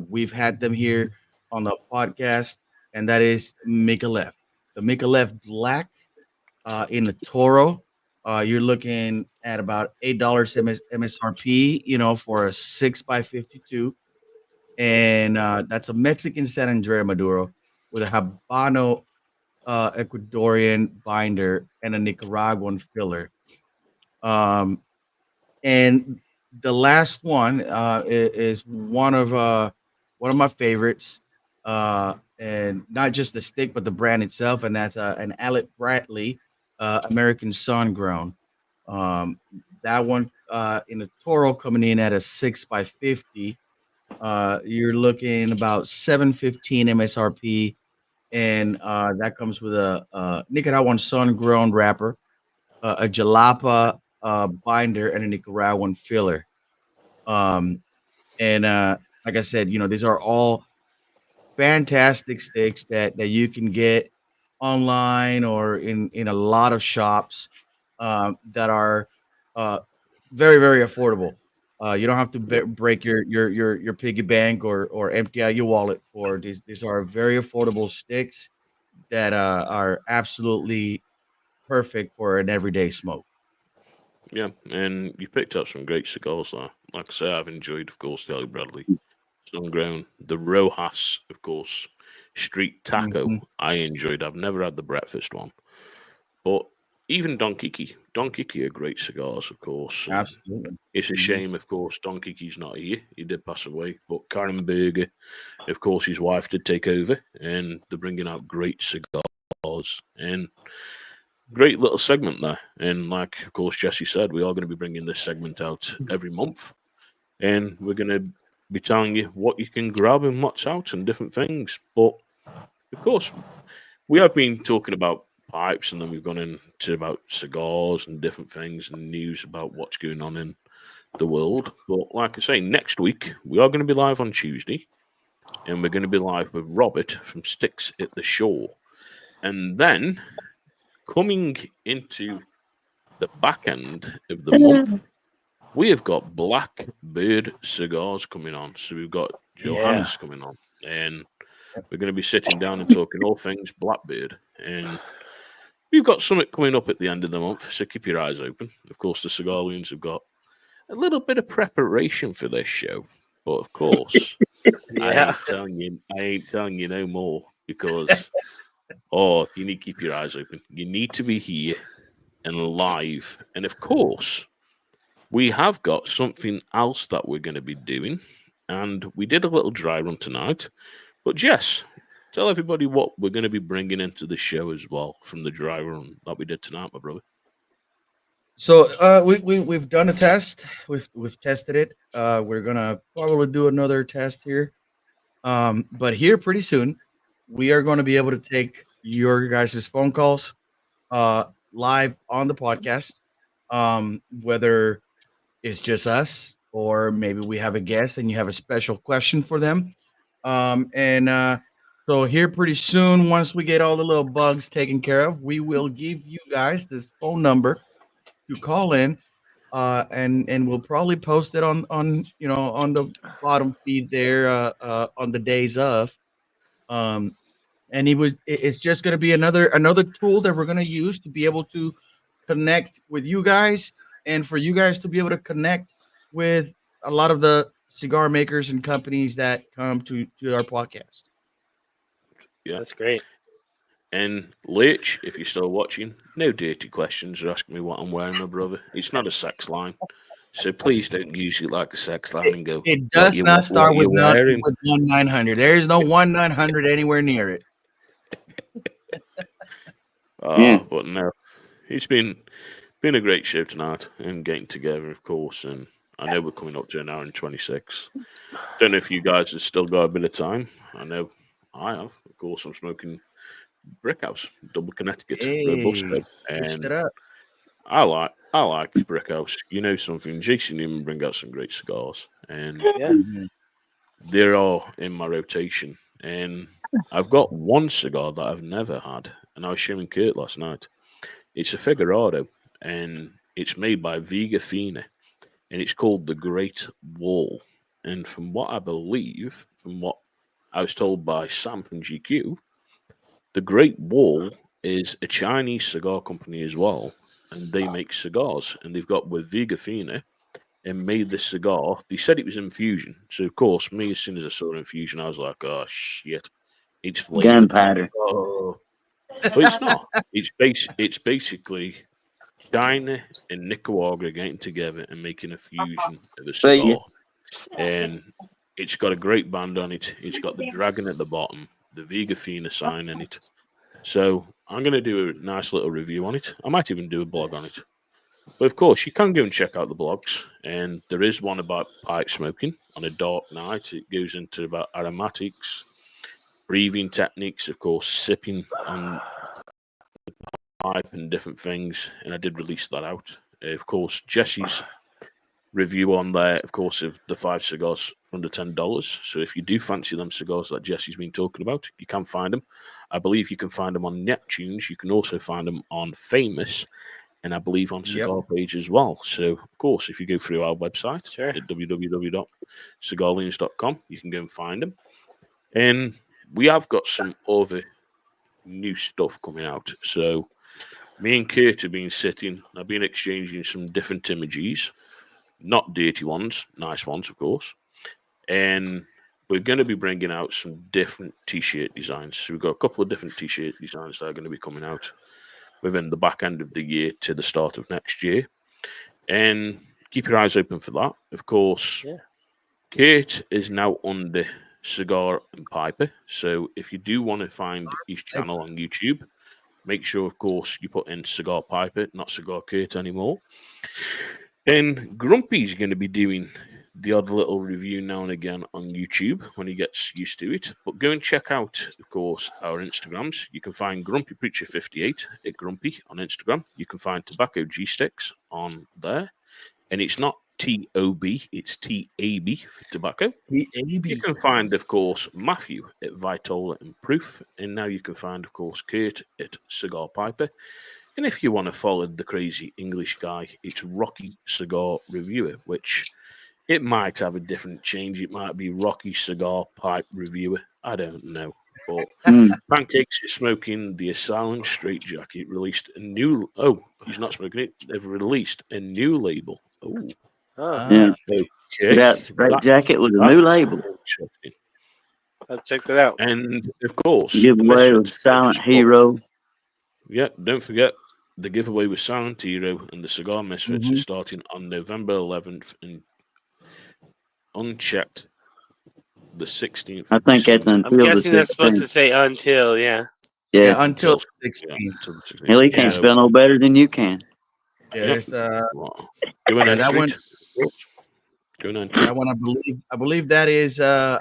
we've had them here on the podcast, and that is Micalef. The Micalef Black in the Toro. You're looking at about $8 MSRP, for a 6 by 52, and that's a Mexican San Andrea Maduro with a Habano Ecuadorian binder and a Nicaraguan filler. Um, and the last one is one of my favorites, and not just the stick, but the brand itself, and that's an Alec Bradley American Sun Grown. Um, that one in the Toro coming in at a 6 by 50. You're looking about 715 MSRP, and that comes with a Nicaraguan Sun Grown wrapper, a Jalapa binder, and a Nicaraguan filler. Um, and like I said, these are all fantastic sticks that you can get online or in a lot of shops that are uh, very affordable. You don't have to Yep. break your piggy bank or empty out your wallet for these. These are very affordable sticks that are absolutely perfect for an everyday smoke. Yeah, and you picked up some great cigars there. Like I say, I've enjoyed, of course, the Ellie Bradley Sungrown, the Rojas, of course, Street Taco. Mhm. I enjoyed. I've never had the breakfast one, but even Don Kiki are great cigars, of course. And Absolutely. it's a Mhm. shame, of course, Don Kiki's not here. He did pass away, but Karen Berger, of course, his wife did take over, and they're bringing out great cigars and great little segment there. And like, of course, Jesse said, we are going to be bringing this segment out every month, and we're going to be telling you what you can grab and what's out and different things. But of course, we have been talking about pipes, and then we've gone into about cigars and different things and news about what's going on in the world. But like I say, next week we are going to be live on Tuesday, and we're going to be live with Robert from Sticks at the Shore. And then coming into the back end of the month, we have got Blackbird Cigars coming on. So we've got Johannes coming on, and we're going to be sitting down and talking all things Blackbird. And we've got something coming up at the end of the month, so keep your eyes open. Of course, the Cigar Loons have got a little bit of preparation for this show, but of course, I ain't telling you no more, because you need to keep your eyes open. You need to be here and live, and of course, we have got something else that we're going to be doing, and we did a little dry run tonight. But Jess, tell everybody what we're going to be bringing into the show as well from the dry run that we did tonight, my brother. So we've done a test. We've tested it. We're gonna probably do another test here. But here pretty soon, we are going to be able to take your guys' phone calls live on the podcast. Whether it's just us or maybe we have a guest and you have a special question for them. So here pretty soon, once we get all the little bugs taken care of, we will give you guys this phone number to call in, and we'll probably post it on on the bottom feed there on the days of. Um, and it's just going to be another tool that we're going to use to be able to connect with you guys, and for you guys to be able to connect with a lot of the cigar makers and companies that come to our podcast. Yeah, That's great. And Leach, if you're still watching, no dirty questions or asking me what I'm wearing, my brother. It's not a sex line, so please don't use it like a sex line and go. It does not start with 1-900. There is no 1-900 anywhere near it. But no, it's been a great show tonight and getting together, of course. And I know we're coming up to an hour and 26. Don't know if you guys have still got a bit of time. I know I have. Of course, I'm smoking Brickhouse, Double Connecticut, Robusto, and I like Brickhouse. You know something, Jason Newman bring out some great cigars, and they're all in my rotation. And I've got one cigar that I've never had, and I was showing Kurt last night. It's a Figurado, and it's made by Vega Fina, and it's called the Great Wall. And from what I believe, from what I was told by Sam from GQ, the Great Wall is a Chinese cigar company as well, and they make cigars. And they've got with Vega Fina and made this cigar. They said it was infusion, so of course, me as soon as I saw infusion, I was like, "Oh shit, it's flavored Gunpowder." Oh, but it's not. It's basically China and Nicaragua getting together and making a fusion of a cigar, and it's got a great band on it. It's got the dragon at the bottom, the Vega Fina sign in it. So I'm going to do a nice little review on it. I might even do a blog on it. But of course, you can go and check out the blogs. And there is one about pipe smoking on a dark night. It goes into about aromatics, breathing techniques, of course, sipping on the pipe and different things. And I did release that out. Of course, Jesse's review on there, of course, of the 5 cigars for under $10. So if you do fancy them cigars that Jesse's been talking about, you can find them. I believe you can find them on Neptunes. You can also find them on Famous, and I believe on Cigar Page as well. So, of course, if you go through our website at www.cigarloons.com, you can go and find them. And we have got some other new stuff coming out. So me and Kurt have been sitting. I've been exchanging some different images. Not dirty ones, nice ones, of course. And we're going to be bringing out some different T-shirt designs. So we've got a couple of different T-shirt designs that are going to be coming out within the back end of the year to the start of next year. And keep your eyes open for that. Of course, Kurt is now under Cigar and Piper. So if you do want to find his channel on YouTube, make sure, of course, you put in Cigar Piper, not Cigar Kurt anymore. And Grumpy's going to be doing the odd little review now and again on YouTube when he gets used to it. But go and check out, of course, our Instagrams. You can find Grumpy Preacher 58 at Grumpy on Instagram. You can find Tobacco G Sticks on there. And it's not TOB, it's TAB for tobacco. You can find, of course, Matthew at Vitola and Proof. And now you can find, of course, Kurt at Cigar Piper. And if you want to follow the crazy English guy, it's Rocky Cigar Reviewer, which it might have a different change. It might be Rocky Cigar Pipe Reviewer. I don't know. But Pancakes is smoking the Asylum Straight Jacket. Released a new... Oh, he's not smoking it. They've released a new label. Oh. Yeah. Okay. That straight jacket with a new label. Interesting. I'll check that out. And, of course... Giveaway with Silent Hero. Yeah, don't forget the giveaway with Silent Hero and the Cigar Misfits is starting on November 11th and unchecked the 16th. I think that's until I'm the guessing that's supposed 16th. to say until, yeah. Yeah, until Yeah, 16. until the 16th. hell, he can't So, spell no better than you can. Yeah, Yep. there's well, go and yeah, enter that one. it. Go and enter it. That one, I believe that is I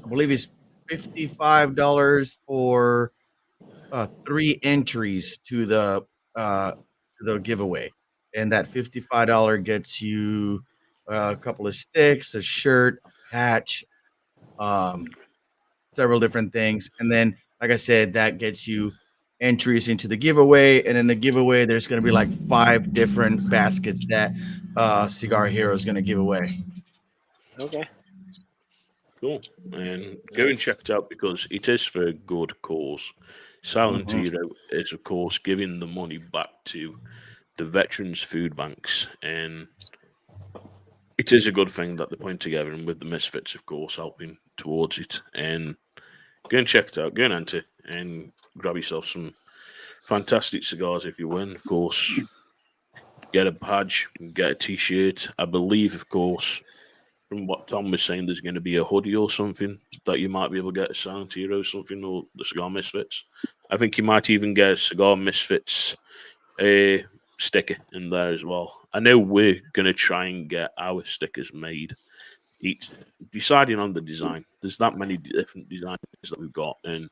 believe it's $55 for 3 entries to the giveaway, and that $55 gets you a couple of sticks, a shirt, a patch, several different things, and then, like I said, that gets you entries into the giveaway, and in the giveaway, there's going to be like 5 different baskets that Cigar Hero is going to give away. Okay. Cool. And go and check it out because it is for a good cause. Silent Hero is, of course, giving the money back to the veterans' food banks. And it is a good thing that they're putting together, and with the Misfits, of course, helping towards it. And go and check it out. Go and enter and grab yourself some fantastic cigars if you win. Of course, get a badge, get a T-shirt. I believe, of course, from what Tom was saying, there's going to be a hoodie or something that you might be able to get a Silent Hero or something, or the Cigar Misfits. I think you might even get a Cigar Misfits sticker in there as well. I know we're going to try and get our stickers made. It's deciding on the design. There's that many different designs that we've got, and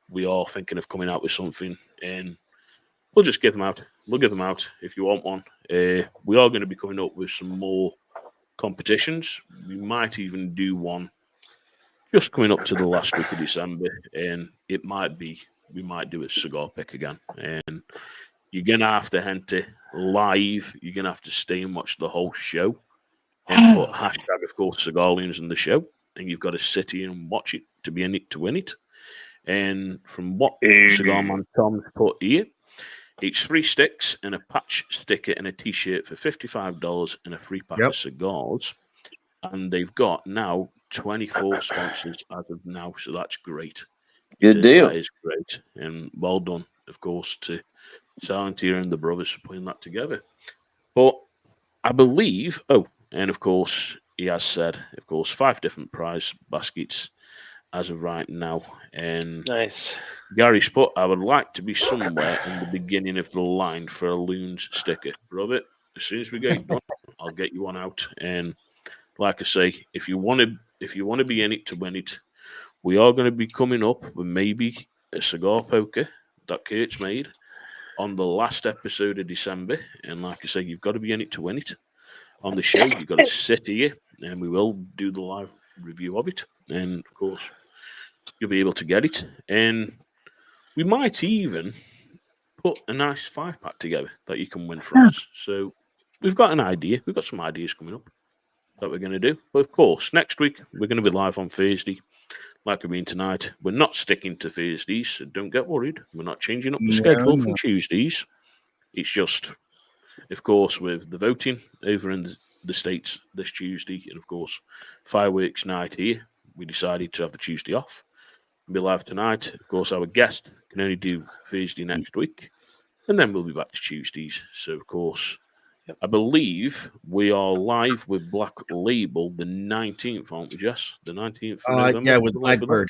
we are thinking of coming out with something, and we'll just give them out. We'll give them out if you want one. We are going to be coming up with some more competitions. We might even do one just coming up to the last week of December, and it might be we might do a cigar pick again. And you're gonna have to enter live. You're gonna have to stay and watch the whole show and put hashtag, of course, Cigar Loons in the show, and you've got to sit here and watch it to be in it to win it. And from what Cigar Man Tom's put here, it's 3 sticks and a patch sticker and a T-shirt for $55 and a free pack of cigars. And they've got now 24 sponsors as of now, so that's great. Good deal. That is great, and well done, of course, to Silent Hero and the brothers for putting that together. But I believe, and of course, he has said, of course, 5 different prize baskets as of right now. And Nice. Gary's put, I would like to be somewhere in the beginning of the line for a Loons sticker. Brother, as soon as we get it done, I'll get you one out. And like I say, if you want to be in it to win it, we are going to be coming up with maybe a cigar poker that Kurt's made on the last episode of December. And like I say, you've got to be in it to win it. On the show, you've got to sit here, and we will do the live review of it. And of course, you'll be able to get it. And we might even put a nice 5-pack together that you can win from us. So we've got an idea. We've got some ideas coming up that we're going to do. But of course, next week, we're going to be live on Thursday, like we've been tonight. We're not sticking to Thursdays, so don't get worried. We're not changing up the schedule from Tuesdays. It's just, of course, with the voting over in the States this Tuesday, and of course, fireworks night here, we decided to have the Tuesday off. We'll be live tonight. Of course, our guest can only do Thursday next week, and then we'll be back to Tuesdays. So, of course, I believe we are live with Black Label the 19th, aren't we, Jess? The 19th of November? Yeah, with Blackbird.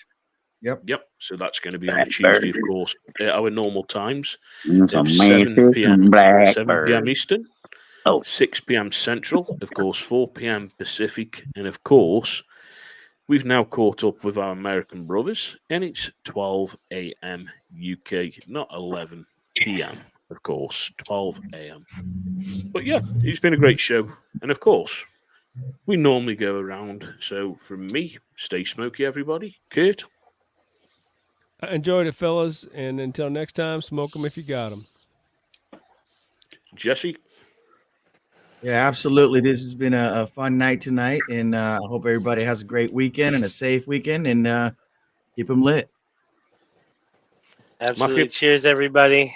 Yep. So that's going to be on a Tuesday, of course, at our normal times. Some 7 Manchester p.m. Blackbird. 7 p.m. Eastern. Oh. 6 p.m. Central, of course, 4 p.m. Pacific, and of course, we've now caught up with our American brothers, and it's 12 a.m. UK, not 11 p.m., of course, 12 a.m. But yeah, it's been a great show, and of course, we normally go around. So from me, stay smoky, everybody. Kurt? I enjoyed it, fellas, and until next time, smoke them if you got them. Jesse? Yeah, absolutely. This has been a fun night tonight, and I hope everybody has a great weekend and a safe weekend, and keep them lit. Absolutely. Mafia. Cheers, everybody.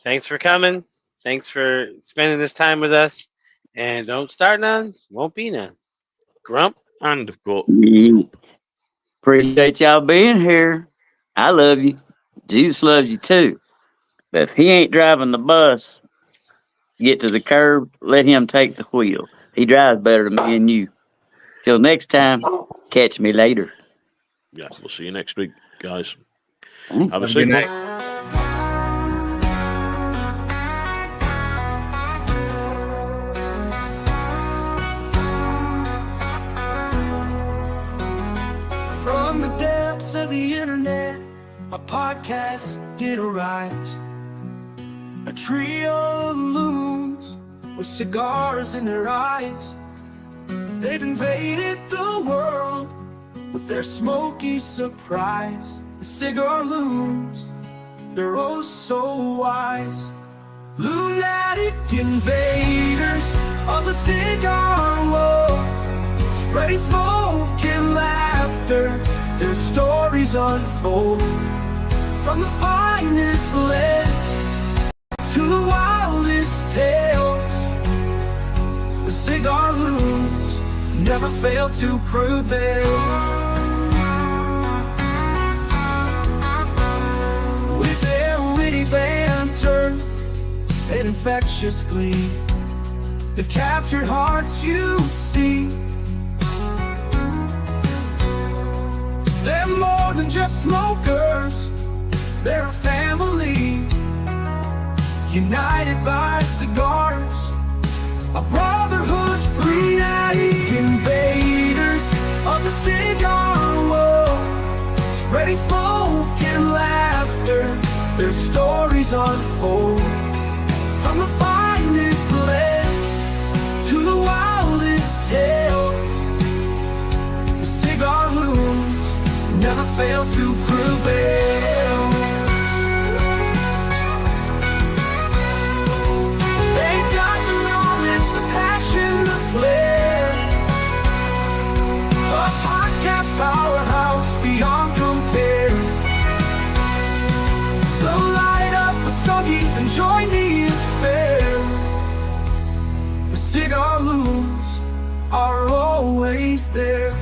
Thanks for coming. Thanks for spending this time with us. And don't start none, won't be none. Grump. And of course, Appreciate y'all being here. I love you. Jesus loves you too. But if he ain't driving the bus, get to the curb, let him take the wheel. He drives better than me and you. Till next time, catch me later. yeah, we'll see you next week, guys. Thanks. Have a Have a safe good one. night. From the depths of the internet, my podcast did arise. A trio of loons with cigars in their eyes. They've invaded the world with their smoky surprise. The Cigar Loons, they're oh so wise. Lunatic invaders of the cigar world, spreading smoke and laughter, their stories unfold. From the finest lips to the wildest tales, the Cigar Loons never fail to prevail. With their witty banter and infectious glee, they've captured hearts, you see. They're more than just smokers, they're a family, united by cigars, a brotherhood free. Invaders of the cigar world, spreading smoke and laughter, their stories unfold. From the finest lips to the wildest tales, the Cigar Loons never fail to prevail. They've got the knowledge, the passion, the flair, a podcast powerhouse beyond compare. So light up a stogie and join the affair. The Cigar Loons are always there.